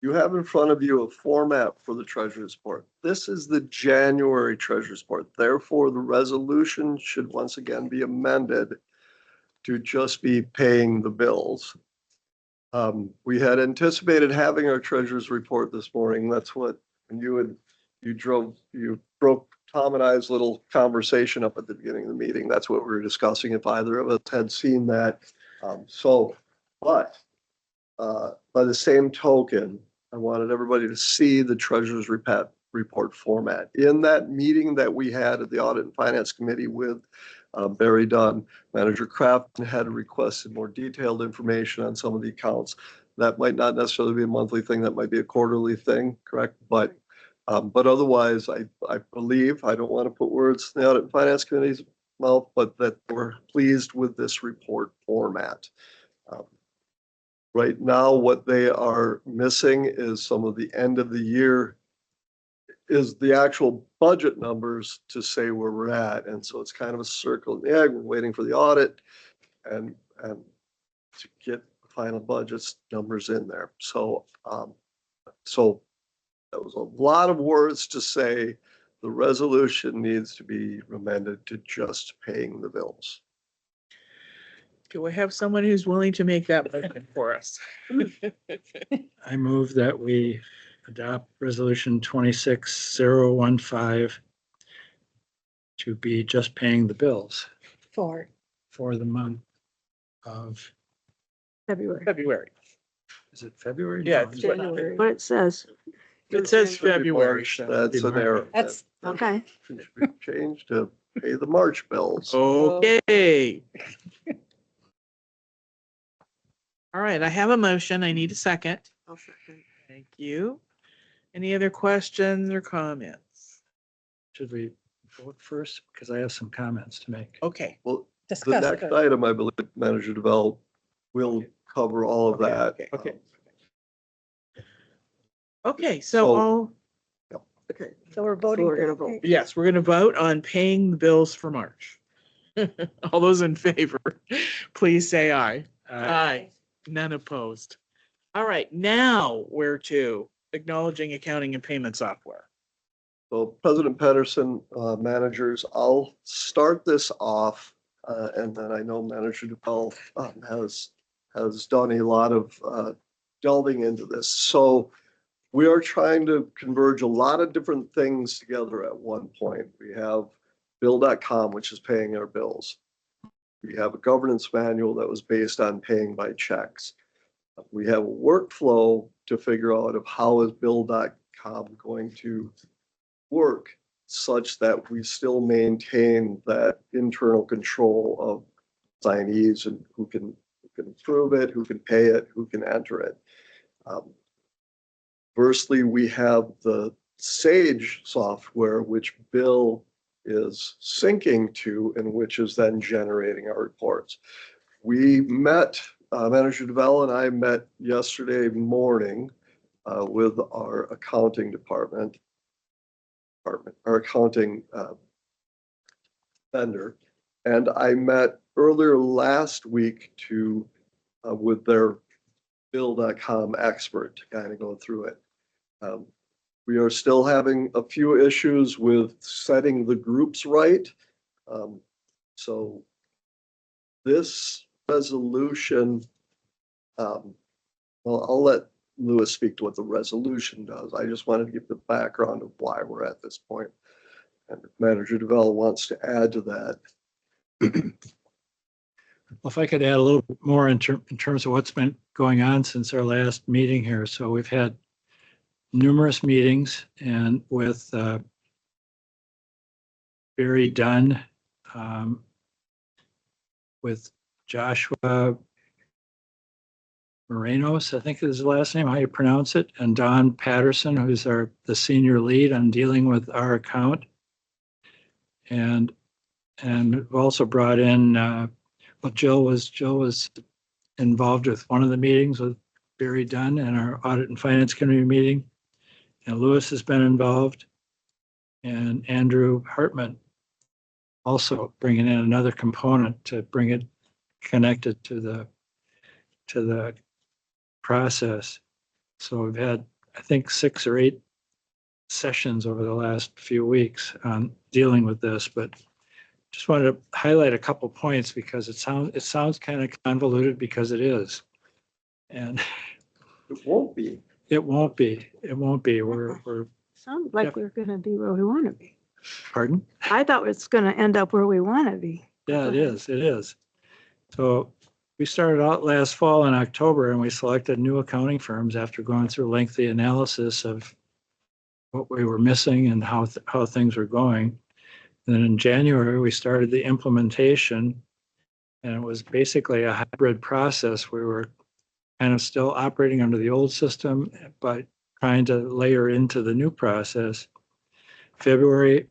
you have in front of you a format for the treasurer's report. This is the January treasurer's report. Therefore, the resolution should once again be amended to just be paying the bills. We had anticipated having our treasurer's report this morning. That's what, when you broke Tom and I's little conversation up at the beginning of the meeting. That's what we were discussing, if either of us had seen that. But by the same token, I wanted everybody to see the treasurer's report format. In that meeting that we had at the Audit and Finance Committee with Barry Dunn, Manager Kraft had requested more detailed information on some of the accounts. That might not necessarily be a monthly thing, that might be a quarterly thing, correct? But otherwise, I believe, I don't want to put words in the Audit and Finance Committee's mouth, but that we're pleased with this report format. Right now, what they are missing is some of the end of the year, is the actual budget numbers to say where we're at. And so it's kind of a circle in the egg. We're waiting for the audit and to get the final budgets numbers in there. So that was a lot of words to say the resolution needs to be amended to just paying the bills. Do we have someone who's willing to make that motion for us? I move that we adopt resolution 26015 to be just paying the bills for for the month of, February. February. is it February? Yeah, No, it's it's- January. What it says. It says February. March, so- that's an error. That's Okay. Should be changed to pay the March bills. Okay. All right, I have a motion. I need a second. I'll second. Thank you. Any other questions or comments? Should we vote first? Because I have some comments to make. Okay. Well, the discussed. next item, I believe, Manager DeVal will cover all of that. Okay. Okay, so So- all, Okay, So we're so voting. we're gonna vote. yes, we're going to vote on paying the bills for March. All those in favor, please say aye. Aye. None opposed. All right, now where to? Acknowledging accounting and payment software. So President Pedersen, managers, I'll start this off, and then I know Manager DePaul has done a lot of delving into this. So we are trying to converge a lot of different things together at one point. We have Bill.com, which is paying our bills. We have a governance manual that was based on paying by checks. We have a workflow to figure out of how is Bill.com going to work such that we still maintain that internal control of signees and who can approve it, who can pay it, who can enter it. Firstly, we have the Sage software, which Bill is syncing to and which is then generating our reports. We met, Manager DeVal and I met yesterday morning with our accounting department, our accounting vendor. And I met earlier last week with their Bill.com expert to kind of go through it. We are still having a few issues with setting the groups right. So this resolution Well, I'll let Lewis speak to what the resolution does. I just wanted to give the background of why we're at this point. And if Manager DeVella wants to add to that. Well, if I could add a little bit more in terms of what's been going on since our last meeting here. So we've had numerous meetings and with Barry Dunn, with Joshua Morenos, I think is his last name, how you pronounce it, and Don Patterson, who's the senior lead on dealing with our account. And we've also brought in, well, Jill was involved with one of the meetings with Barry Dunn and our Audit and Finance Committee meeting. And Lewis has been involved, and Andrew Hartman also bringing in another component to bring it connected to the process. So we've had, I think, 6 or 8 sessions over the last few weeks on dealing with this, but just wanted to highlight a couple points because it sounds kind of convoluted, because it is. And It won't be. it won't be. We're Sounds like Yep. we're gonna be where we wanna be. pardon? I thought it's gonna end up where we wanna be. Yeah, it is. So we started out last fall in October, and we selected new accounting firms after going through lengthy analysis of what we were missing and how things were going. And then in January, we started the implementation, and it was basically a hybrid process. We were kind of still operating under the old system, but trying to layer into the new process. February,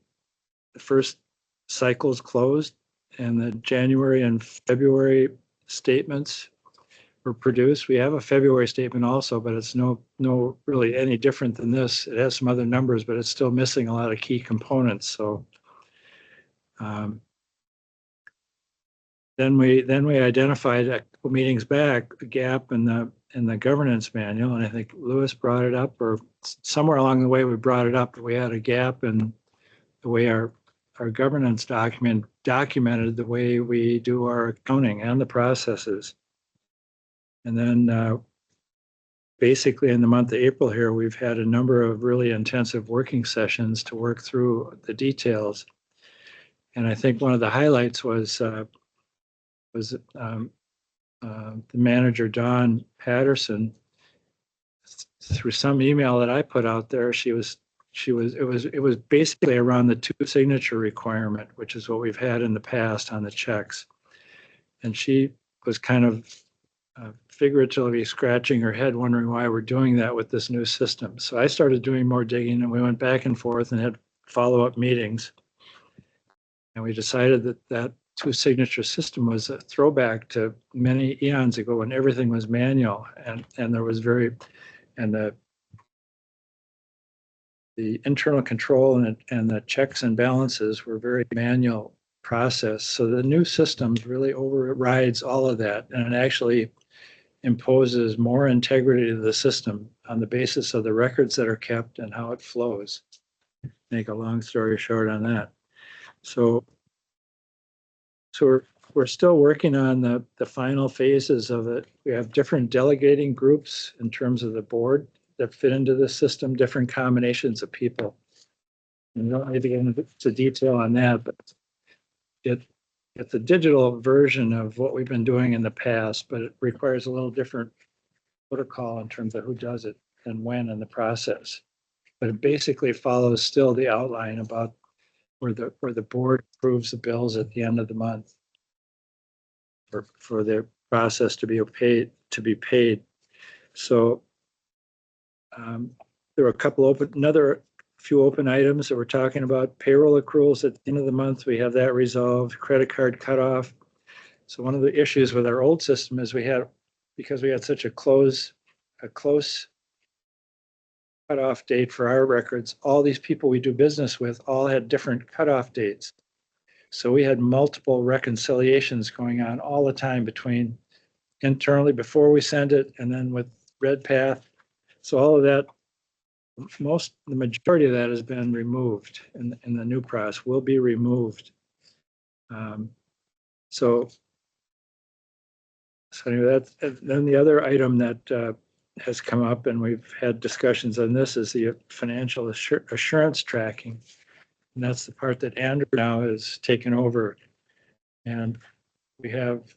the first cycles closed, and the January and February statements were produced. We have a February statement also, but it's no really any different than this. It has some other numbers, but it's still missing a lot of key components. So then we identified a couple meetings back a gap in the governance manual, and I think Lewis brought it up, or somewhere along the way we brought it up that we had a gap in the way our governance document documented the way we do our accounting and the processes. And then basically in the month of April here, we've had a number of really intensive working sessions to work through the details. And I think one of the highlights was the manager, Don Patterson. Through some email that I put out there, it was basically around the 2 signature requirement, which is what we've had in the past on the checks. And she was kind of figuratively scratching her head, wondering why we're doing that with this new system. So I started doing more digging, and we went back and forth and had follow-up meetings. And we decided that 2 signature system was a throwback to many eons ago when everything was manual, and there was the internal control and the checks and balances were very manual process. So the new systems really overrides all of that, and it actually imposes more integrity to the system on the basis of the records that are kept and how it flows. Make a long story short on that. So we're still working on the final phases of it. We have different delegating groups in terms of the board that fit into the system, different combinations of people. And I don't need to get into detail on that, but it's a digital version of what we've been doing in the past, but it requires a little different protocol in terms of who does it and when in the process. But it basically follows still the outline about where the board approves the bills at the end of the month for their process to be paid. So there were a couple another few open items that we're talking about. Payroll accruals at the end of the month, we have that resolved. Credit card cutoff. So one of the issues with our old system is because we had such a close cutoff date for our records, all these people we do business with all had different cutoff dates. So we had multiple reconciliations going on all the time between internally before we send it and then with RedPath. So all of that, the majority of that has been removed in the new process, will be removed. So So anyway, that's, and then the other item that has come up, and we've had discussions on this, is the financial assurance tracking. And that's the part that Andrew now has taken over. And we have,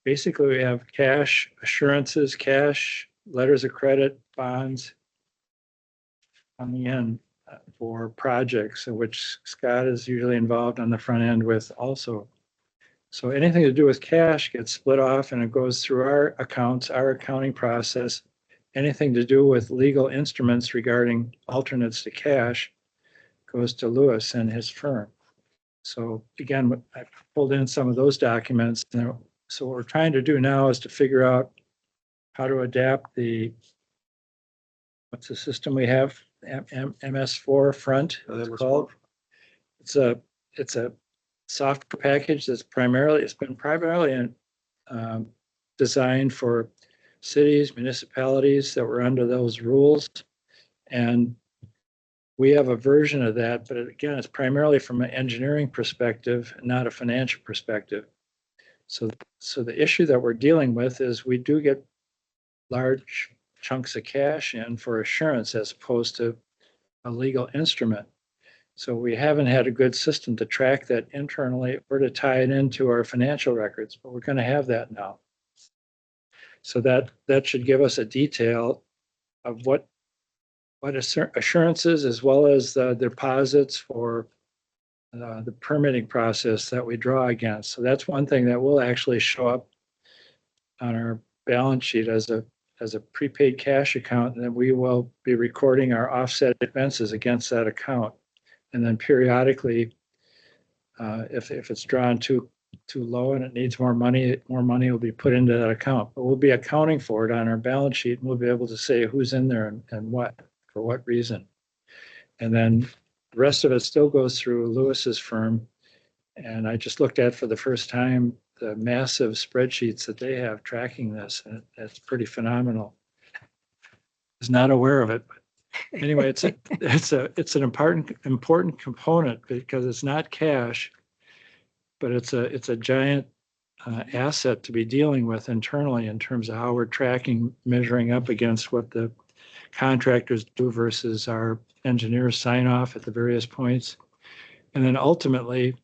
basically we have cash assurances, cash, letters of credit, bonds coming in for projects, in which Scott is usually involved on the front end with also. So anything to do with cash gets split off and it goes through our accounts, our accounting process. Anything to do with legal instruments regarding alternates to cash goes to Lewis and his firm. So again, I pulled in some of those documents. So what we're trying to do now is to figure out how to adapt what's the system we have? MS4 Front, it's called. It's a software package that's it's been primarily designed for cities, municipalities that were under those rules. And we have a version of that, but again, it's primarily from an engineering perspective, not a financial perspective. So the issue that we're dealing with is we do get large chunks of cash in for assurance as opposed to a legal instrument. So we haven't had a good system to track that internally or to tie it into our financial records, but we're going to have that now. So that should give us a detail of what assurances, as well as the deposits for the permitting process that we draw against. So that's one thing that will actually show up on our balance sheet as a prepaid cash account, and then we will be recording our offset expenses against that account. And then periodically, if it's drawn too low and it needs more money will be put into that account. But we'll be accounting for it on our balance sheet, and we'll be able to say who's in there and what, for what reason. And then the rest of it still goes through Lewis's firm. And I just looked at for the first time the massive spreadsheets that they have tracking this, and that's pretty phenomenal. I was not aware of it, but anyway, it's an important component because it's not cash, but it's a giant asset to be dealing with internally in terms of how we're tracking, measuring up against what the contractors do versus our engineers sign off at the various points. And then ultimately,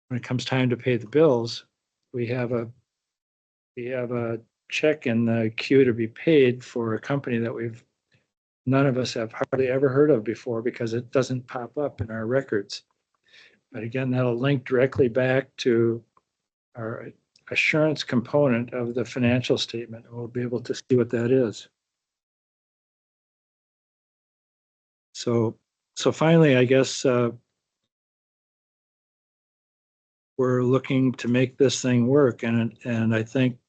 when it comes time to pay the bills, we have a check in the queue to be paid for a company that none of us have hardly ever heard of before because it doesn't pop up in our records. But again, that'll link directly back to our assurance component of the financial statement. We'll be able to see what that is. So finally, I guess we're looking to make this thing work, and I think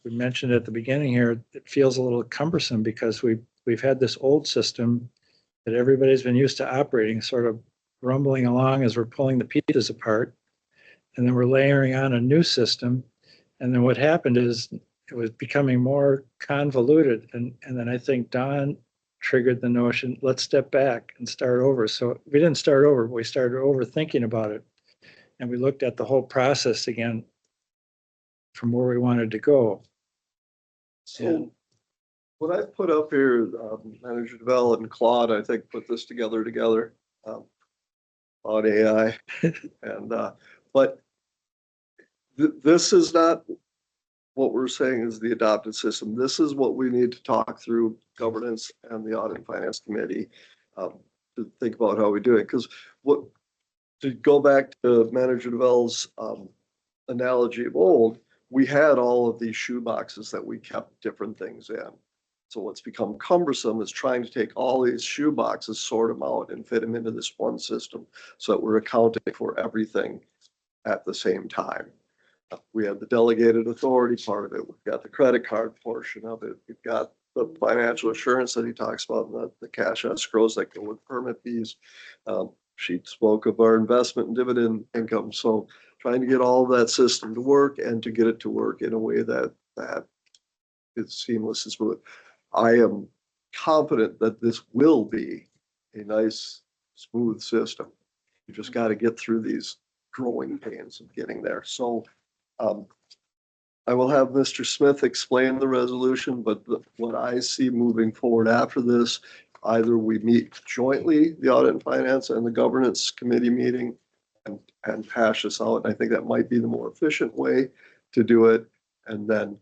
we mentioned at the beginning here, it feels a little cumbersome because we've had this old system that everybody's been used to operating, sort of rumbling along as we're pulling the pieces apart, and then we're layering on a new system, and then what happened is it was becoming more convoluted, and then I think Don triggered the notion, let's step back and start over. So we didn't start over, but we started overthinking about it, and we looked at the whole process again from where we wanted to go. So what I put up here, Manager Devel and Claude, I think, put this together, on AI. And, but this is not what we're saying is the adopted system. This is what we need to talk through governance and the Audit and Finance Committee to think about how we do it. Because to go back to Manager Devel's analogy of old, we had all of these shoe boxes that we kept different things in. So what's become cumbersome is trying to take all these shoe boxes, sort them out, and fit them into this one system so that we're accounting for everything at the same time. We have the delegated authority part of it. We've got the credit card portion of it. We've got the financial assurance that he talks about, and the cash escrows that go with permit fees. She spoke of our investment and dividend income. So trying to get all of that system to work and to get it to work in a way that is seamless and smooth. I am confident that this will be a nice, smooth system. You just got to get through these growing pains of getting there. So I will have Mr. Smith explain the resolution, but what I see moving forward after this, either we meet jointly, the Audit and Finance and the Governance Committee meeting, and hash this out. And I think that might be the more efficient way to do it, and then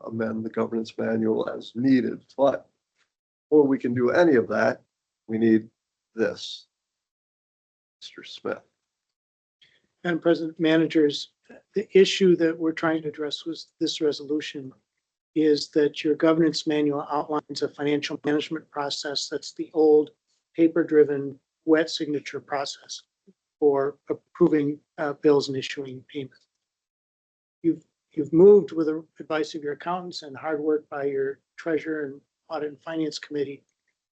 amend the governance manual as needed. But before we can do any of that, we need this. Mr. Smith. Madam President, managers, the issue that we're trying to address with this resolution is that your governance manual outlines a financial management process that's the old paper-driven wet signature process for approving bills and issuing payments. You've moved with the advice of your accountants and hard work by your treasurer and audit and finance committee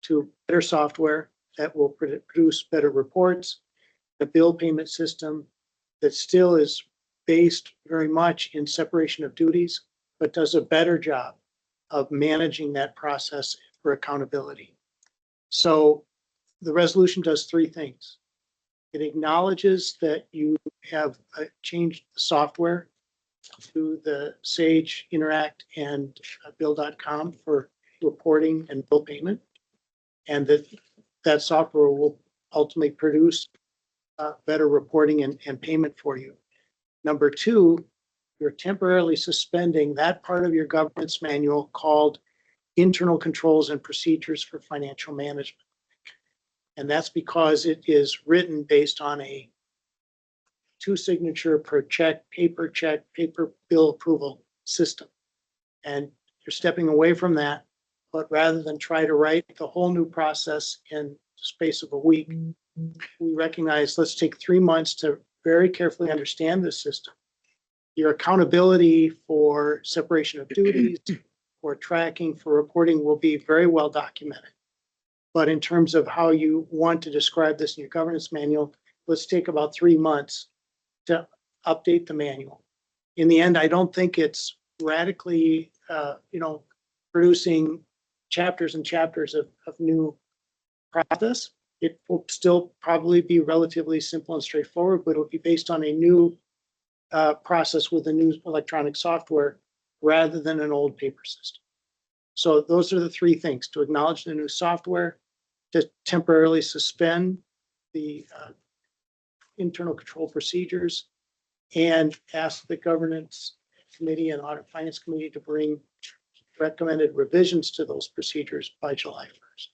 to better software that will produce better reports, a bill payment system that still is based very much in separation of duties, but does a better job of managing that process for accountability. So the resolution does three things. It acknowledges that you have changed the software to the Sage, Interact, and Bill.com for reporting and bill payment, and that software will ultimately produce better reporting and payment for you. Number two, you're temporarily suspending that part of your governance manual called internal controls and procedures for financial management. And that's because it is written based on a two signature per check, paper bill approval system. And you're stepping away from that, but rather than try to write the whole new process in the space of a week, we recognize let's take 3 months to very carefully understand this system. Your accountability for separation of duties, for tracking, for reporting will be very well documented. But in terms of how you want to describe this in your governance manual, let's take about 3 months to update the manual. In the end, I don't think it's radically, producing chapters and chapters of new process. It will still probably be relatively simple and straightforward, but it'll be based on a new process with a new electronic software rather than an old paper system. So those are the three things: to acknowledge the new software, to temporarily suspend the internal control procedures, and ask the governance committee and audit finance committee to bring recommended revisions to those procedures by July 1st.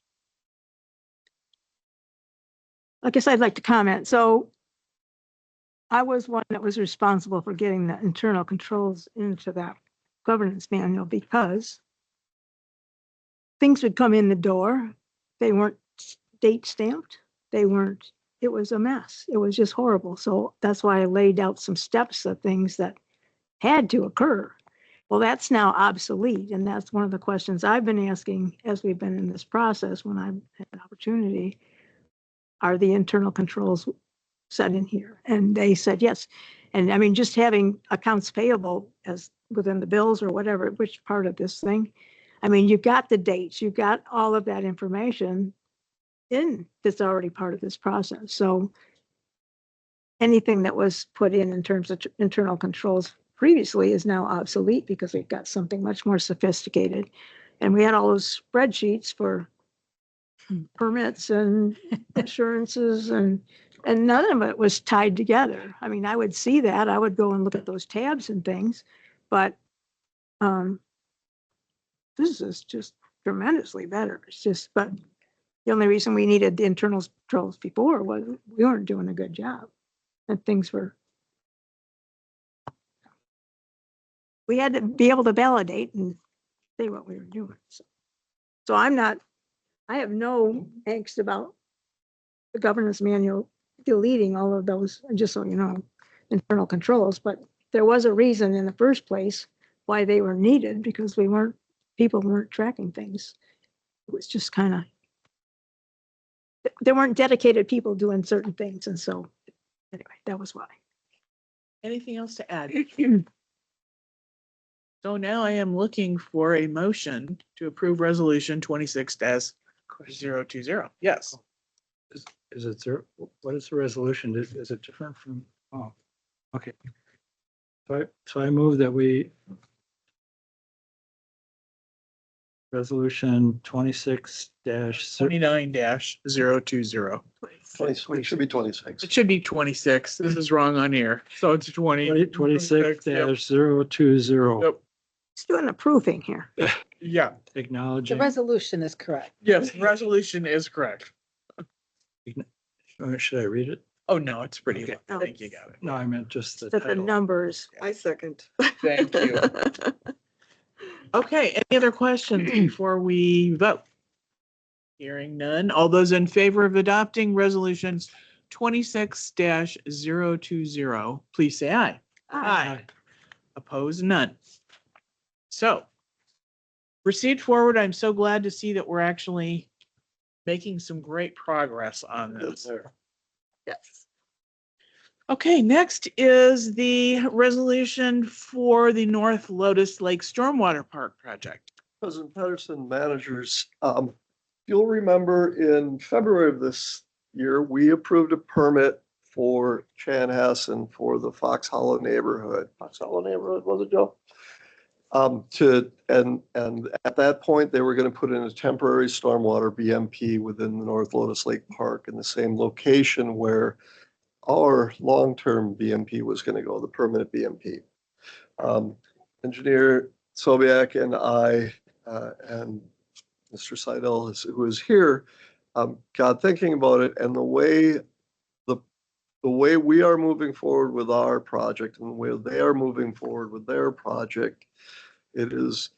I guess I'd like to comment. So I was one that was responsible for getting the internal controls into that governance manual because things would come in the door. They weren't date stamped. It was a mess. It was just horrible. So that's why I laid out some steps of things that had to occur. Well, that's now obsolete. And that's one of the questions I've been asking as we've been in this process when I've had an opportunity. Are the internal controls set in here? And they said yes. And I mean, just having accounts payable as within the bills or whatever, which part of this thing, I mean, you've got the dates, you've got all of that information that's already part of this process. So anything that was put in terms of internal controls previously is now obsolete because we've got something much more sophisticated. And we had all those spreadsheets for permits and assurances and none of it was tied together. I mean, I would see that, I would go and look at those tabs and things, but this is just tremendously better. It's just, but the only reason we needed the internal controls before was we weren't doing a good job and we had to be able to validate and say what we were doing. So I have no angst about the governance manual deleting all of those, just so you know, internal controls, but there was a reason in the first place why they were needed, because people weren't tracking things. It was just kind of, there weren't dedicated people doing certain things. And so anyway, that was why. Anything else to add? So now I am looking for a motion to approve resolution 26-020. Yes. Is it, what is the resolution? Is it different from, oh, okay. So I move that we resolution 26-. 29-020. 20 it should be 26. It should be 26. This is wrong on here. So it's 20. 26-020. Yep. It's doing approving here. Yeah. The Acknowledging. resolution is correct. Yes, resolution is correct. Should I read it? Oh, no, it's pretty. Okay. I think you got it. No, I meant just the That the title. numbers. I second. Thank you. Okay, any other questions before we vote? Hearing none. All those in favor of adopting resolutions 26-020, please say aye. Aye. Opposed, none. So proceed forward. I'm so glad to see that we're actually making some great progress on this. Yes. Okay, next is the resolution for the North Lotus Lake Stormwater Park project. President Pedersen, managers, you'll remember in February of this year, we approved a permit for Chanhassen for the Fox Hollow neighborhood. Fox Hollow neighborhood, was it, Joe? And at that point, they were going to put in a temporary stormwater BMP within the North Lotus Lake Park in the same location where our long-term BMP was going to go, the permanent BMP. Engineer Sobiak and I, and Mr. Seidel, who is here, got thinking about it, and the way we are moving forward with our project and the way they are moving forward with their project, it is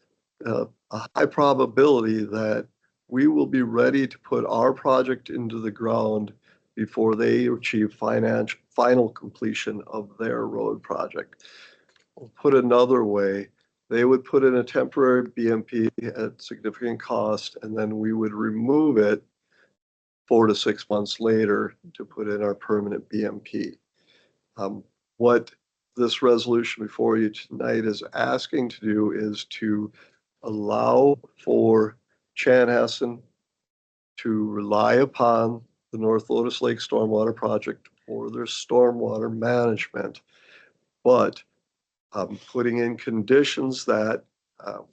a high probability that we will be ready to put our project into the ground before they achieve final completion of their road project. Put another way, they would put in a temporary BMP at significant cost, and then we would remove it 4 to 6 months later to put in our permanent BMP. What this resolution before you tonight is asking to do is to allow for Chanhassen to rely upon the North Lotus Lake Stormwater Project for their stormwater management, but putting in conditions that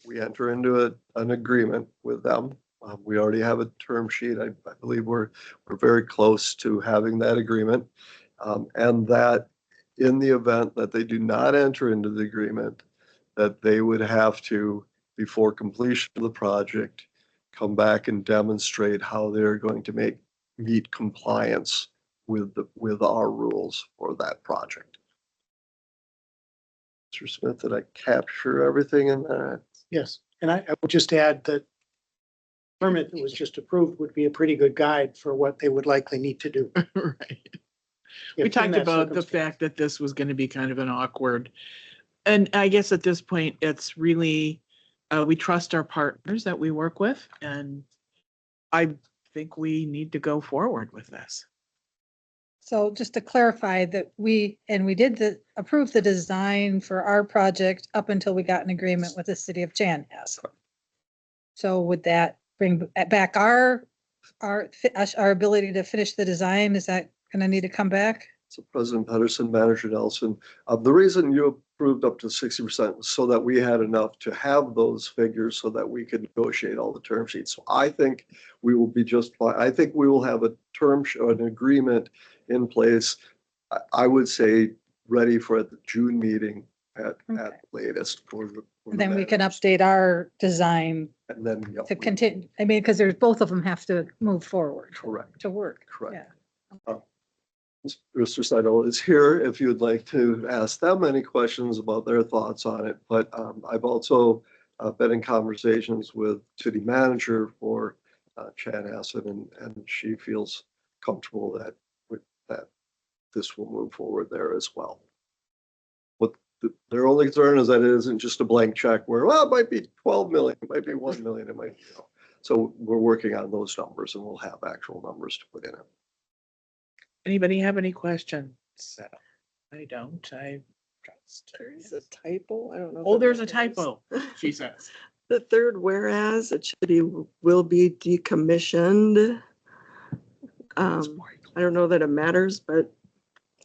we enter into an agreement with them. We already have a term sheet. I believe we're very close to having that agreement. And that in the event that they do not enter into the agreement, that they would have to, before completion of the project, come back and demonstrate how they're going to meet compliance with our rules for that project. Mr. Smith, did I capture everything in that? Yes, and I would just add that permit that was just approved would be a pretty good guide for what they would likely need to do. Right. if We in talked that about the circumstance. fact that this was going to be kind of an awkward, and I guess at this point, it's really, we trust our partners that we work with, and I think we need to go forward with this. So just to clarify that we did approve the design for our project up until we got an agreement with the city of Chanhassen. So would that bring back our ability to finish the design? Is that going to need to come back? So President Pedersen, Manager Nelson, the reason you approved up to 60% was so that we had enough to have those figures so that we could negotiate all the term sheets. So I think we will be just fine. I think we will have an agreement in place. I would say ready for the June meeting at latest for the. And then we can update our design And then. Yep, to continue. I mean, because there's both of them have to move forward Correct, to work. correct. Yeah. Mr. Seidel is here if you'd like to ask them any questions about their thoughts on it. But I've also been in conversations with city manager for Chanhassen, and she feels comfortable that this will move forward there as well. What their only concern is that it isn't just a blank check where, well, it might be 12 million, it might be 1 million, it might be. So we're working on those numbers and we'll have actual numbers to put in it. Anybody have any questions? I don't. I trust. There's a typo. I don't know. Oh, there's a typo, she says. The third whereas it should be will be decommissioned. I don't know that it matters, but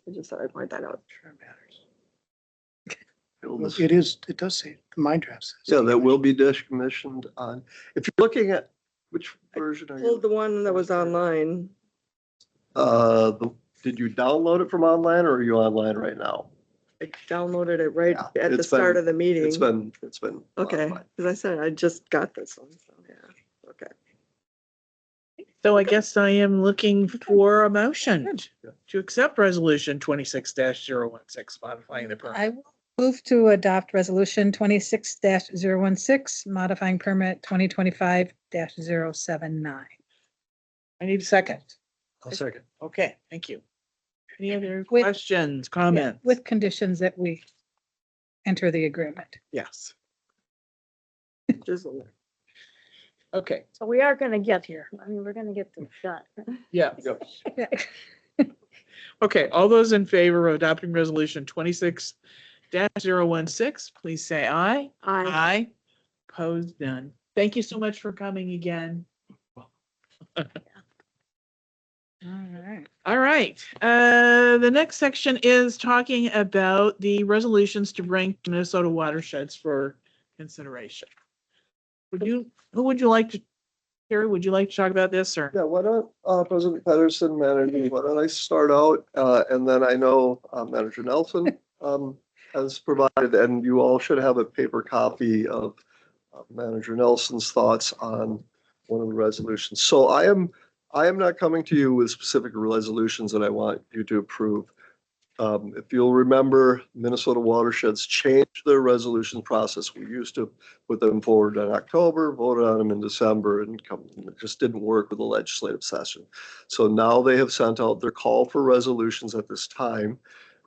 I just thought I'd point that out. Sure matters. It does say, my draft says. Yeah, that will be decommissioned on, if you're looking at, which version are Well, you? the one that was online, Did you download it from online or are you online right now? I downloaded it right Yeah, at the it's start been- of the meeting. It's been. Okay, modified. because I said I just got this one, so yeah, okay. So I guess I am looking for a motion to accept resolution 26-016, modifying the permit. I will move to adopt resolution 26-016, modifying permit 2025-079. I need a second. I'll second. Okay, thank you. Any other With- questions, Yeah, comments? with conditions that we enter the agreement. Yes. Just Okay, So we are gonna get here. I mean, we're gonna get this done. yeah. Yeah. Okay, all those in favor of adopting resolution 26-016, please say aye. Aye. Opposed, none. Thank you so much for coming again. All right. All right, the next section is talking about the resolutions to bring to Minnesota watersheds for consideration. Who would you like to, Terry, would you like to talk about this or? Yeah, why don't, President Pedersen, Manager, why don't I start out, and then I know, Manager Nelson, has provided, and you all should have a paper copy of Manager Nelson's thoughts on one of the resolutions. So I am not coming to you with specific resolutions that I want you to approve. If you'll remember, Minnesota watersheds changed their resolution process. We used to put them forward in October, voted on them in December, and it just didn't work with the legislative session. So now they have sent out their call for resolutions at this time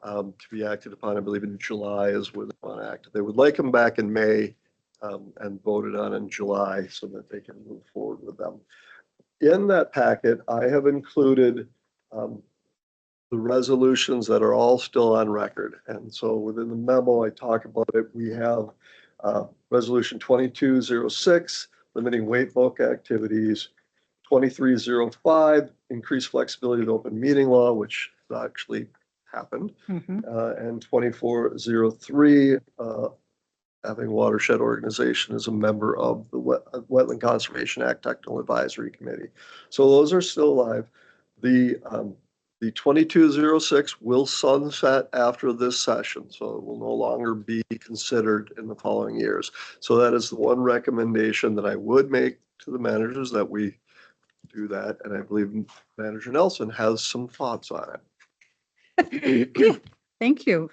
to be acted upon. I believe in July is where they want to act. They would like them back in May and voted on in July so that they can move forward with them. In that packet, I have included the resolutions that are all still on record. And so within the memo, I talk about it. We have resolution 2206, limiting weight bulk activities, 2305, increased flexibility of open meeting law, which actually happened, and 2403, having watershed organization as a member of the Wetland Conservation Act Technical Advisory Committee. So those are still live. The 2206 will sunset after this session, so it will no longer be considered in the following years. So that is the one recommendation that I would make to the managers, that we do that. And I believe Manager Nelson has some thoughts on it. Thank you,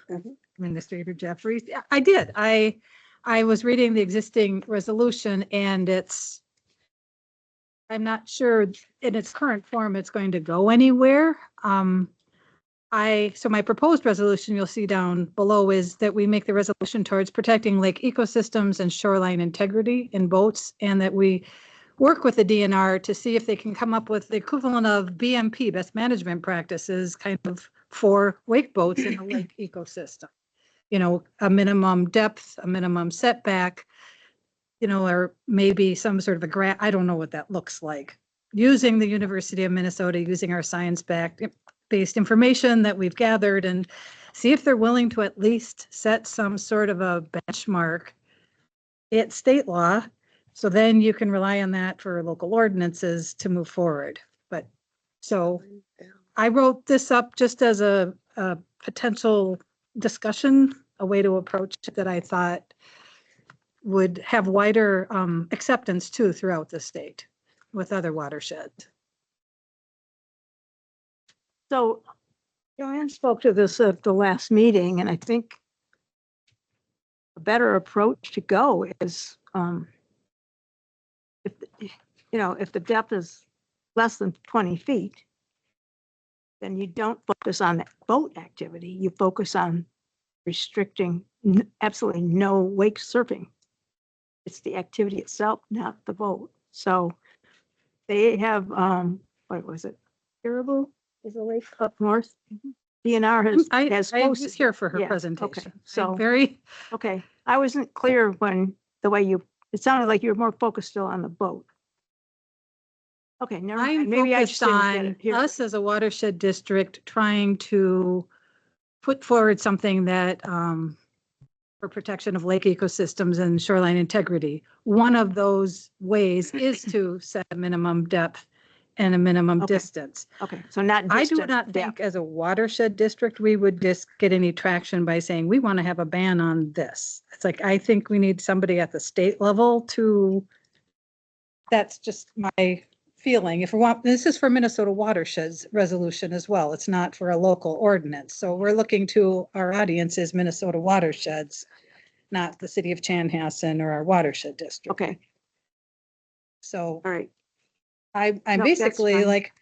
Administrator Jeffries. Yeah, I did. I was reading the existing resolution and I'm not sure in its current form it's going to go anywhere. So my proposed resolution you'll see down below is that we make the resolution towards protecting lake ecosystems and shoreline integrity in boats, and that we work with the DNR to see if they can come up with the equivalent of BMP, best management practices, kind of for wake boats in the lake ecosystem. You know, a minimum depth, a minimum setback, you know, or maybe some sort of a grant. I don't know what that looks like. Using the University of Minnesota, using our science-based information that we've gathered, and see if they're willing to at least set some sort of a benchmark at state law. So then you can rely on that for local ordinances to move forward. But so I wrote this up just as a potential discussion, a way to approach it that I thought would have wider acceptance too throughout the state with other watersheds. So Joanne spoke to this at the last meeting, and I think a better approach to go is if the depth is less than 20 feet, then you don't focus on that boat activity. You focus on restricting absolutely no wake surfing. It's the activity itself, not the boat. So they have, what was it? Caribou is a lake up north. DNR has I was posted. here for her Yeah, okay. presentation. So- I'm very, Okay, I wasn't clear when it sounded like you were more focused still on the boat. Okay, never mind. I'm Maybe I just focused didn't get on it. Here. us as a watershed district trying to put forward something that for protection of lake ecosystems and shoreline integrity. One of those ways is to set a minimum depth and a minimum Okay. distance. Okay, so not I do distant not depth. think as a watershed district, we would just get any traction by saying, we want to have a ban on this. It's like, I think we need somebody at the state level to, that's just my feeling. If we want, this is for Minnesota watersheds resolution as well. It's not for a local ordinance. So we're looking to our audience is Minnesota watersheds, not the city of Chanhassen or our watershed district. Okay, So all right. I'm No, that's basically fine. like,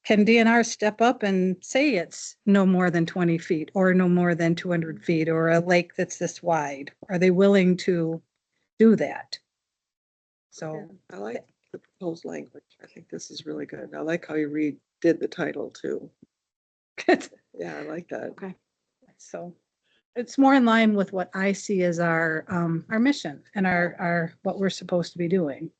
can DNR step up and say it's no more than 20 feet or no more than 200 feet or a lake that's this wide? Are they willing to do that? So, I like the proposed language. I think this is really good. I like how you redid the title too. Yeah, I like that. Okay. so it's more in line with what I see as our mission and our, what we're supposed to be doing.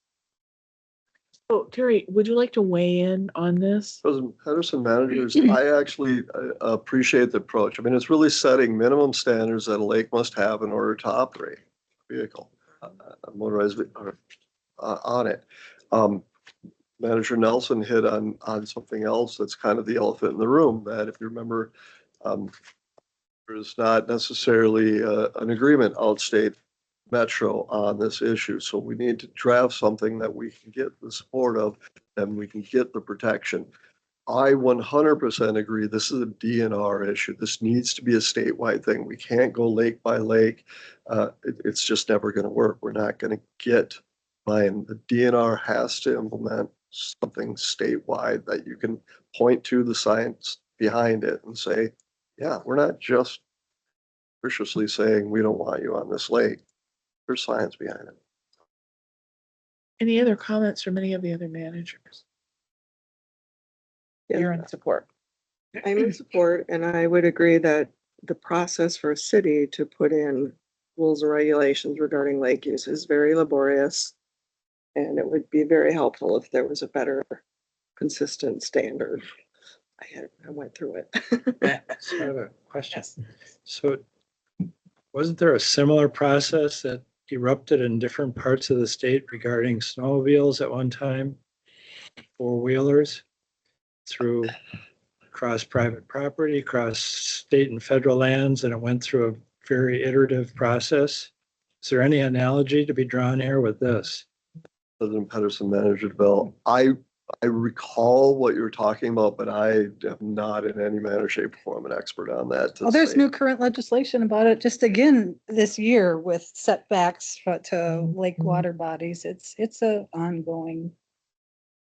Oh, Terry, would you like to weigh in on this? President Pedersen, managers, I actually appreciate the approach. I mean, it's really setting minimum standards that a lake must have in order to operate a vehicle, a motorized on it. Manager Nelson hit on something else that's kind of the elephant in the room, that if you remember, there's not necessarily an agreement outstate Metro on this issue. So we need to draft something that we can get the support of and we can get the protection. I 100% agree. This is a DNR issue. This needs to be a statewide thing. We can't go lake by lake. It's just never going to work. We're not going to get mine. The DNR has to implement something statewide that you can point to the science behind it and say, yeah, we're not just viciously saying we don't want you on this lake. There's science behind it. Any other comments from any of the other managers? Yeah. You're in support. I'm in support, and I would agree that the process for a city to put in rules and regulations regarding lake use is very laborious. And it would be very helpful if there was a better, consistent standard. I went through it. So I have a question. Yes. So wasn't there a similar process that erupted in different parts of the state regarding snowmobiles at one time? Four-wheelers through across private property, across state and federal lands, and it went through a very iterative process. Is there any analogy to be drawn here with this? President Pedersen, Manager DeVille, I recall what you're talking about, but I am not in any manner, shape, or form an expert on that. Well, there's new current legislation about it just again this year with setbacks to lake water bodies. It's a ongoing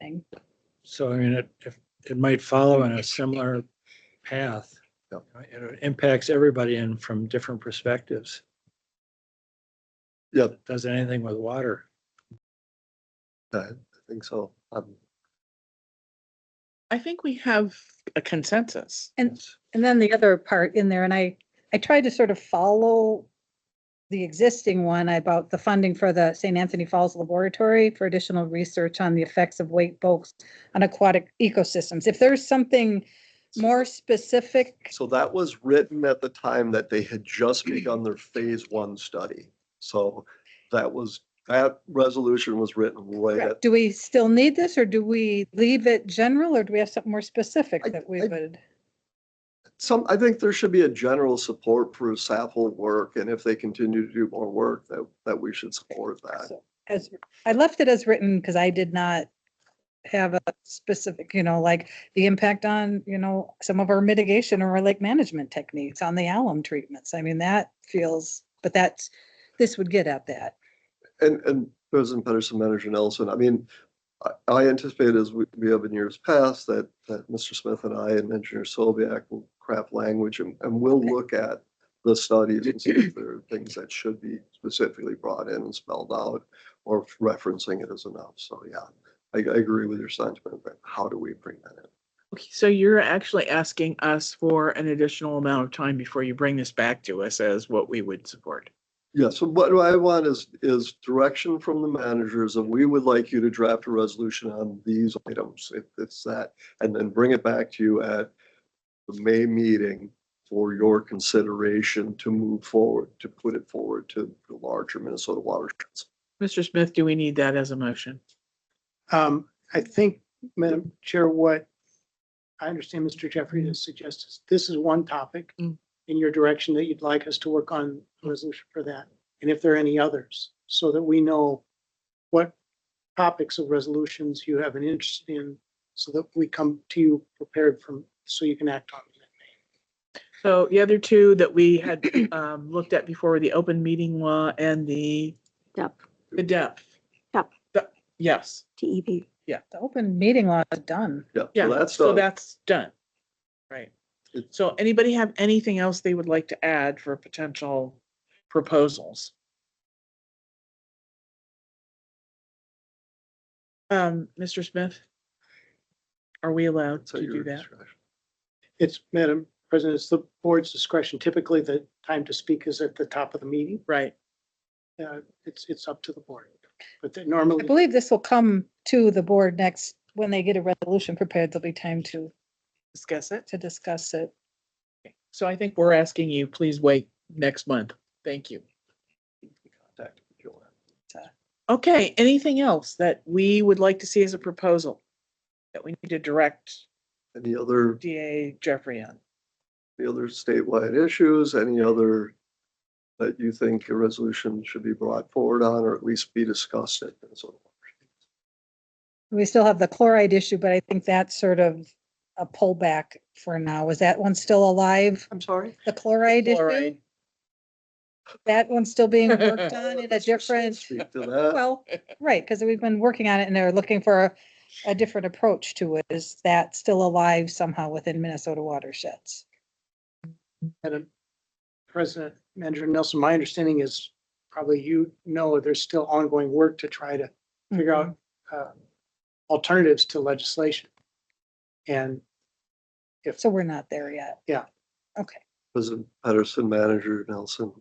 thing. So I mean, it might follow in a similar path. Yeah. It impacts everybody in from different perspectives. Yeah, It does anything with water. I think so. I think we have a consensus. And then the other part in there, and I tried to sort of follow the existing one about the funding for the St. Anthony Falls Laboratory for additional research on the effects of wake boats on aquatic ecosystems. If there's something more specific, So that was written at the time that they had just begun their phase 1 study. So that resolution was written right at, do we still need this, or do we leave it general, or do we have something more specific that we would? I think there should be a general support for SAFL work, and if they continue to do more work, that we should support that. So, as I left it as written because I did not have a specific, like the impact on, some of our mitigation or our lake management techniques on the alum treatments. I mean, that feels, but this would get at that. And President Pedersen, Manager Nelson, I mean, I anticipate, as we have in years past, that Mr. Smith and I and Engineer Sobiak will craft language and we'll look at the studies and see if there are things that should be specifically brought in and spelled out, or if referencing it is enough. So yeah, I agree with your sentiment, but how do we bring that in? Okay, so you're actually asking us for an additional amount of time before you bring this back to us as what we would support. Yeah, so what I want is direction from the managers, and we would like you to draft a resolution on these items, if it's that, and then bring it back to you at the May meeting for your consideration to move forward, to put it forward to the larger Minnesota watersheds. Mr. Smith, do we need that as a motion? I think, Madam Chair, what I understand Mr. Jeffrey has suggested, this is one topic Mm. in your direction that you'd like us to work on a resolution for that. And if there are any others, so that we know what topics of resolutions you have an interest in, so that we come to you prepared from, so you can act on it. So the other two that we had looked at before were the open meeting law and the Yep, depth. Yep. Yes, TEP. yeah, The open meeting law is done. Yeah, yeah. so that's So done. that's done. Right. It- So anybody have anything else they would like to add for potential proposals? Mr. Smith? Are we allowed It's at to do your that? discretion. It's, Madam President, it's the board's discretion. Typically, the time to speak is at the top of the meeting. Right. It's up to the board. But I normally, believe this will come to the board next, when they get a resolution prepared, there'll be time to Discuss it. discuss it. So I think we're asking you, please wait next month. Thank you. Contact Joanne. Okay, anything else that we would like to see as a proposal that we need to direct Any other DA Jeffrey on? Any other statewide issues, any other that you think a resolution should be brought forward on, or at least be discussed at Minnesota? We still have the chloride issue, but I think that's sort of a pullback for now. Is that one still alive? I'm sorry? The chloride issue? Chloride. That one's still being worked on in a different, Speak to that. well, right, because we've been working on it and they're looking for a different approach to it. Is that still alive somehow within Minnesota watersheds? Madam President, Manager Nelson, my understanding is probably there's still ongoing work to try to figure out alternatives to legislation. And So we're not there yet. Yeah. Okay. President Pedersen, Manager Nelson,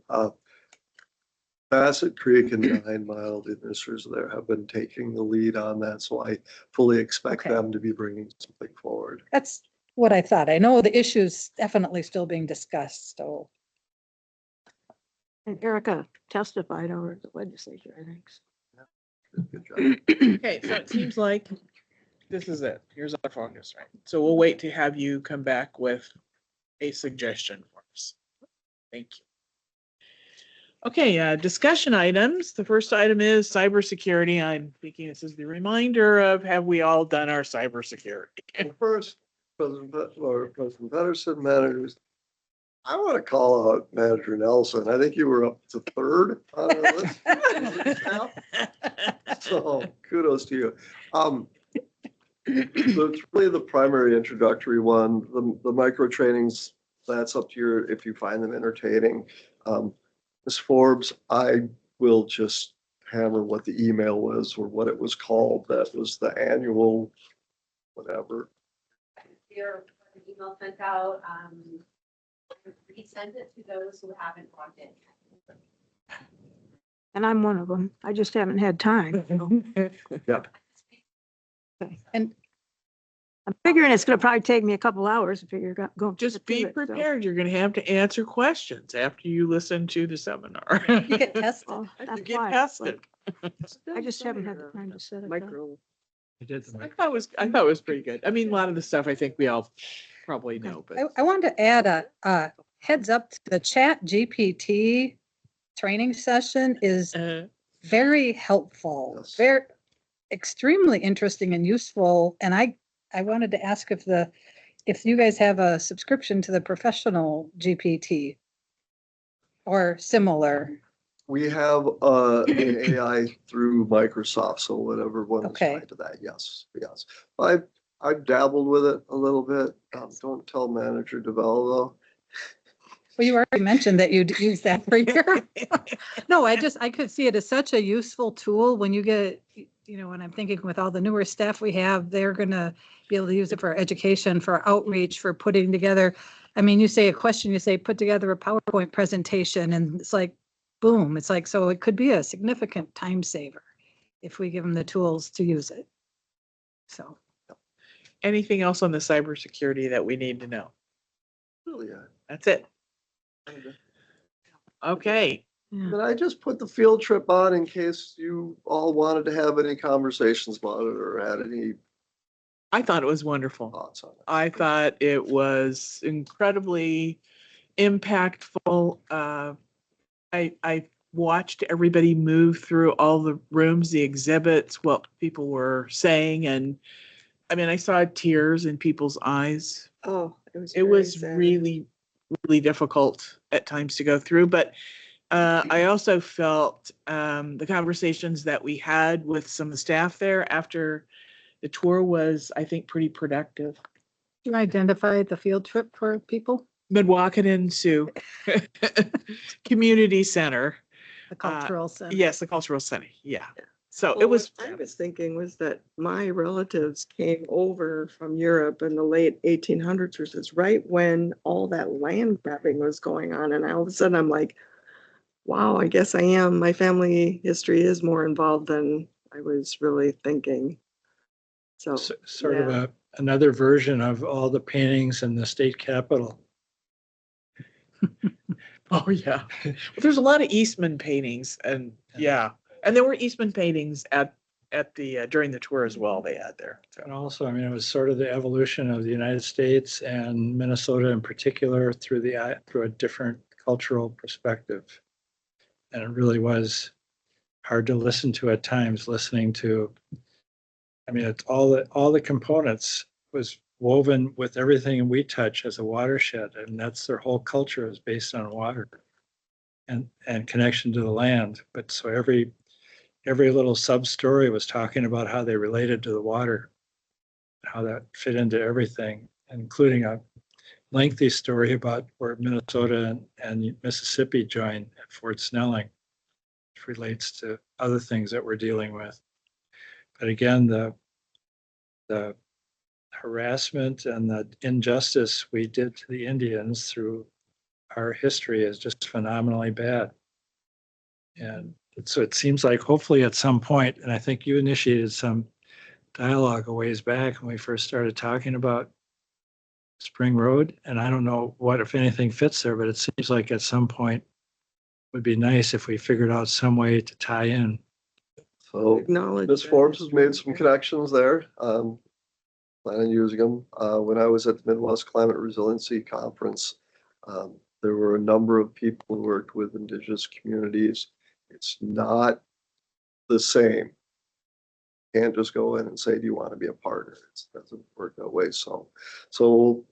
Bassett Creek and 9 Mile, the administrators there have been taking the lead on that, so I fully expect Okay. them to be bringing something forward. That's what I thought. I know the issue's definitely still being discussed, so. And Erica testified over the legislature, I think. Good job. Okay, so it seems like this is it. Here's our focus, right? So we'll wait to have you come back with a suggestion for us. Thank you. Okay, discussion items. The first item is cybersecurity. I'm thinking this is the reminder of, have we all done our cybersecurity? Well, first, President Pedersen, managers, I want to call out Manager Nelson. I think you were up to 3rd on our list. So kudos to you. So it's really the primary introductory one. The micro trainings, that's up to your, if you find them entertaining. Ms. Forbes, I will just hammer what the email was or what it was called. That was the annual, whatever. Your email sent out, resend it to those who haven't logged in. And I'm one of them. I just haven't had time. And I'm figuring it's gonna probably take me a couple hours to figure out, go. Just be through it, so. prepared. You're gonna have to answer questions after you listen to the seminar. you get tested. Well, You that's get why, tested. but I just haven't had the time to set it up. Micro. I did. I thought it was pretty good. I mean, a lot of the stuff I think we all probably know, but. I wanted to add a heads up to the Chat GPT training session is very helpful, Yes. very extremely interesting and useful. And I wanted to ask if you guys have a subscription to the professional GPT or similar. We have an AI through Microsoft, so whatever one is Okay. tied to that, yes. I've dabbled with it a little bit. Don't tell Manager DeVell though. Well, you already mentioned that you'd use that for your. No, I could see it as such a useful tool when you get, when I'm thinking with all the newer staff we have, they're gonna be able to use it for education, for outreach, for putting together. I mean, you say a question, you say, put together a PowerPoint presentation, and it's like, boom, it's like, so it could be a significant time saver if we give them the tools to use it. So. Anything else on the cybersecurity that we need to know? Really, That's it. Okay. Yeah. But I just put the field trip on in case you all wanted to have any conversations about it or had any I thought it was wonderful. thoughts on it. I thought it was incredibly impactful. I watched everybody move through all the rooms, the exhibits, what people were saying, and I mean, I saw tears in people's eyes. Oh, It was really, really difficult at times to go through, but I also felt the conversations that we had with some of the staff there after the tour was, I think, pretty productive. You identify the field trip for people, Been walking into community center. the cultural center. Yes, the cultural center. Yeah. So it Well, was, what I was thinking was that my relatives came over from Europe in the late 1800s, which is right when all that land grabbing was going on. And all of a sudden I'm like, wow, I guess I am. My family history is more involved than I was really thinking. So, Sort of yeah. another version of all the paintings in the state capitol. oh yeah. Well, there's a lot of Eastman paintings and yeah. And there were Eastman paintings at the during the tour as well they had there. So. And also, I mean, it was sort of the evolution of the United States and Minnesota in particular through a different cultural perspective. And it really was hard to listen to at times, listening to, I mean, it's all the components was woven with everything we touch as a watershed. And that's their whole culture is based on water and connection to the land. But so every little sub story was talking about how they related to the water, how that fit into everything, including a lengthy story about where Minnesota and Mississippi joined at Fort Snelling, which relates to other things that we're dealing with. But again, the harassment and the injustice we did to the Indians through our history is just phenomenally bad. And so it seems like hopefully at some point, and I think you initiated some dialogue a ways back when we first started talking about Spring Road, and I don't know what, if anything, fits there, but it seems like at some point would be nice if we figured out some way to tie in. So Acknowledge Ms. that Forbes has made some history. connections there. Plan on using them. When I was at the Midwest Climate Resiliency Conference, there were a number of people who worked with indigenous communities. It's not the same. Can't just go in and say, do you want to be a partner? It doesn't work that way. So Ms.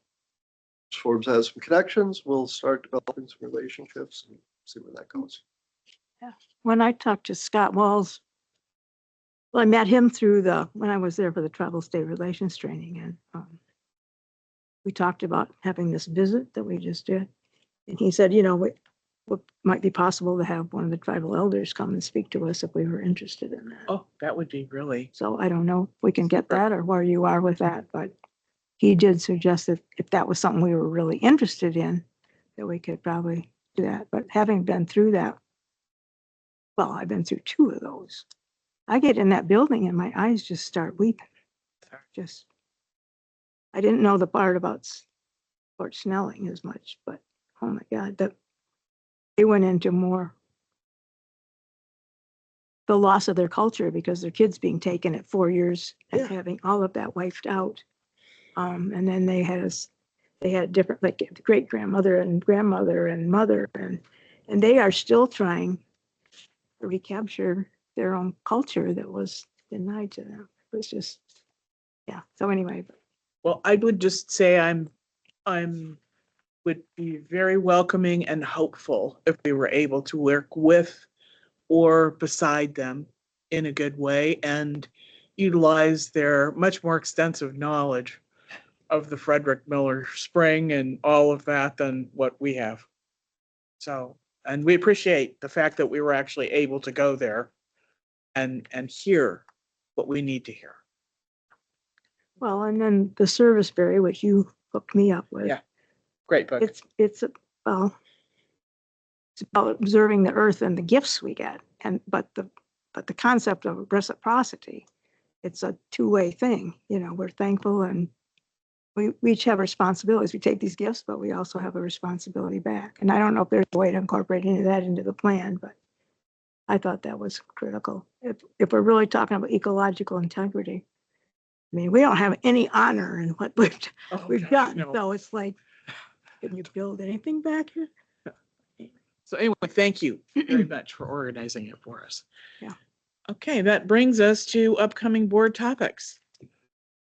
Forbes has some connections. We'll start developing some relationships and see where that goes. When I talked to Scott Walls, well, I met him through when I was there for the Tribal State Relations training, and we talked about having this visit that we just did. And he said, what might be possible to have one of the tribal elders come and speak to us if we were interested in that. Oh, that would be really. So I don't know if we can get that or where you are with that, but he did suggest that if that was something we were really interested in, that we could probably do that. But having been through that, well, I've been through 2 of those. I get in that building and my eyes just start weeping. I didn't know the part about Fort Snelling as much, but oh my God, they went into more the loss of their culture because their kids being taken at 4 years and Yeah. having all of that wiped out. And then they had different, like great grandmother and grandmother and mother, and they are still trying to recapture their own culture that was denied to them. It was just, yeah. So anyway, Well, I would just say would be very welcoming and hopeful if we were able to work with or beside them in a good way and utilize their much more extensive knowledge of the Frederick Miller Spring and all of that than what we have. So, and we appreciate the fact that we were actually able to go there and hear what we need to hear. well, and then the service berry, which you hooked me up with. Yeah. Great book. It's about observing the earth and the gifts we get, but the concept of reciprocity, it's a two-way thing. We're thankful and we each have responsibilities. We take these gifts, but we also have a responsibility back. And I don't know if there's a way to incorporate any of that into the plan, but I thought that was critical. If we're really talking about ecological integrity, I mean, we don't have any honor in what we've done. no. So it's like, can you build anything back here? So anyway, thank you very much for organizing it for us. Yeah. Okay, that brings us to upcoming board topics.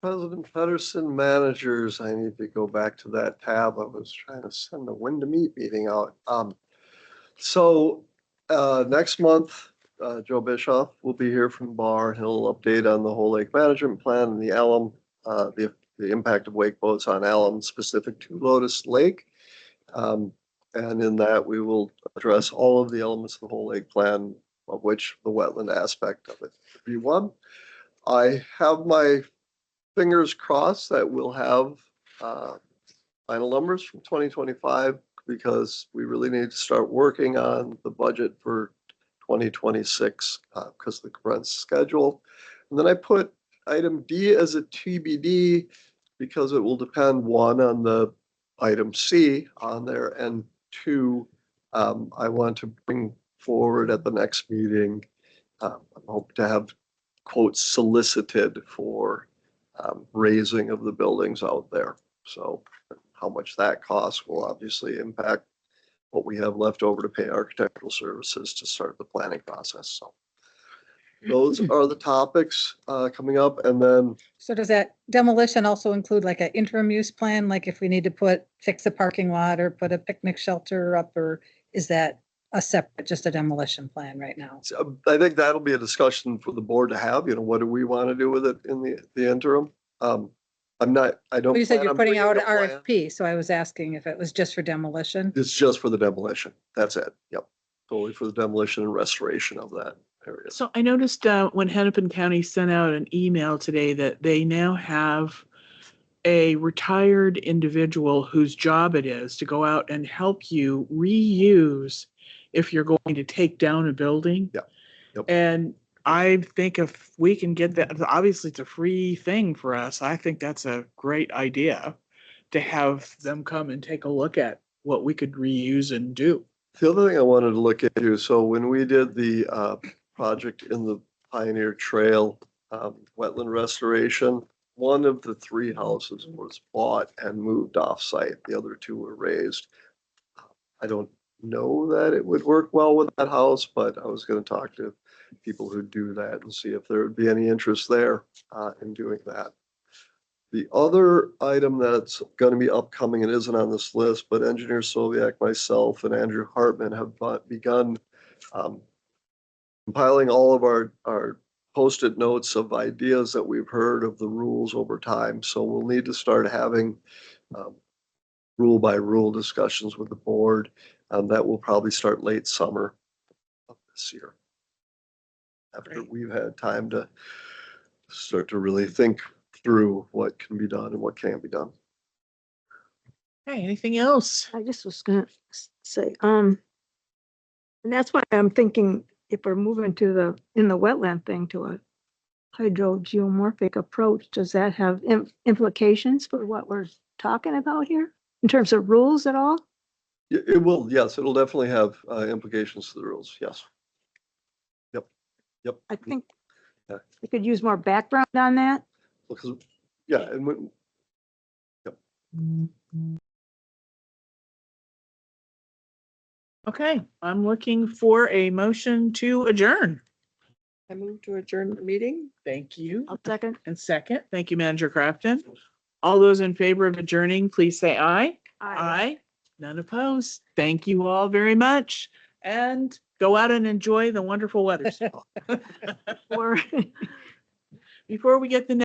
President Pedersen, managers, I need to go back to that tab. I was trying to send the when to meet meeting out. Next month, Joe Bischoff will be here from BAR. He'll update on the whole lake management plan and the alum, the impact of wake boats on alum specific to Lotus Lake. And in that, we will address all of the elements of the whole lake plan, of which the wetland aspect of it would be one. I have my fingers crossed that we'll have final numbers from 2025 because we really need to start working on the budget for 2026 because of the current schedule. And then I put item D as a TBD because it will depend, one, on the item C on there, and two, I want to bring forward at the next meeting, I hope to have quote solicited for raising of the buildings out there. So how much that costs will obviously impact what we have left over to pay architectural services to start the planning process. So those are the topics coming up. And then So does that demolition also include like an interim use plan? Like if we need to fix a parking lot or put a picnic shelter up, or is that a separate, just a demolition plan right now? I think that'll be a discussion for the board to have, what do we want to do with it in the interim? I don't. Well, you said plan you're on putting bringing out a an plan. RFP, so I was asking if it was just for demolition. It's just for the demolition. That's it. Yep. Totally for the demolition and restoration of that area. So I noticed when Hennepin County sent out an email today that they now have a retired individual whose job it is to go out and help you reuse if you're going to take down a building. Yeah. Yep. And I think if we can get that, obviously it's a free thing for us. I think that's a great idea to have them come and take a look at what we could reuse and do. The other thing I wanted to look into, so when we did the project in the Pioneer Trail wetland restoration, one of the three houses was bought and moved off-site. The other two were raised. I don't know that it would work well with that house, but I was going to talk to people who do that and see if there would be any interest there in doing that. The other item that's going to be upcoming and isn't on this list, but Engineer Soviak, myself, and Andrew Hartman have begun compiling all of our Post-it notes of ideas that we've heard of the rules over time. So we'll need to start having rule by rule discussions with the board. That will probably start late summer of this year, after Great. we've had time to start to really think through what can be done and what can't be done. Hey, anything else? I just was gonna say, and that's why I'm thinking if we're moving in the wetland thing to a hydrogeomorphic approach, does that have implications for what we're talking about here in terms of rules at all? It will, yes, it'll definitely have implications to the rules, yes. Yep. I think Yeah. we could use more background on that. Because, yeah, and when, Okay, I'm looking for a motion to adjourn. I move to adjourn the meeting. Thank you. I'll second. And second, thank you, Manager Crafton. All those in favor of adjourning, please say aye. Aye. None opposed. Thank you all very much. And go out and enjoy the wonderful weather. Or Before we get the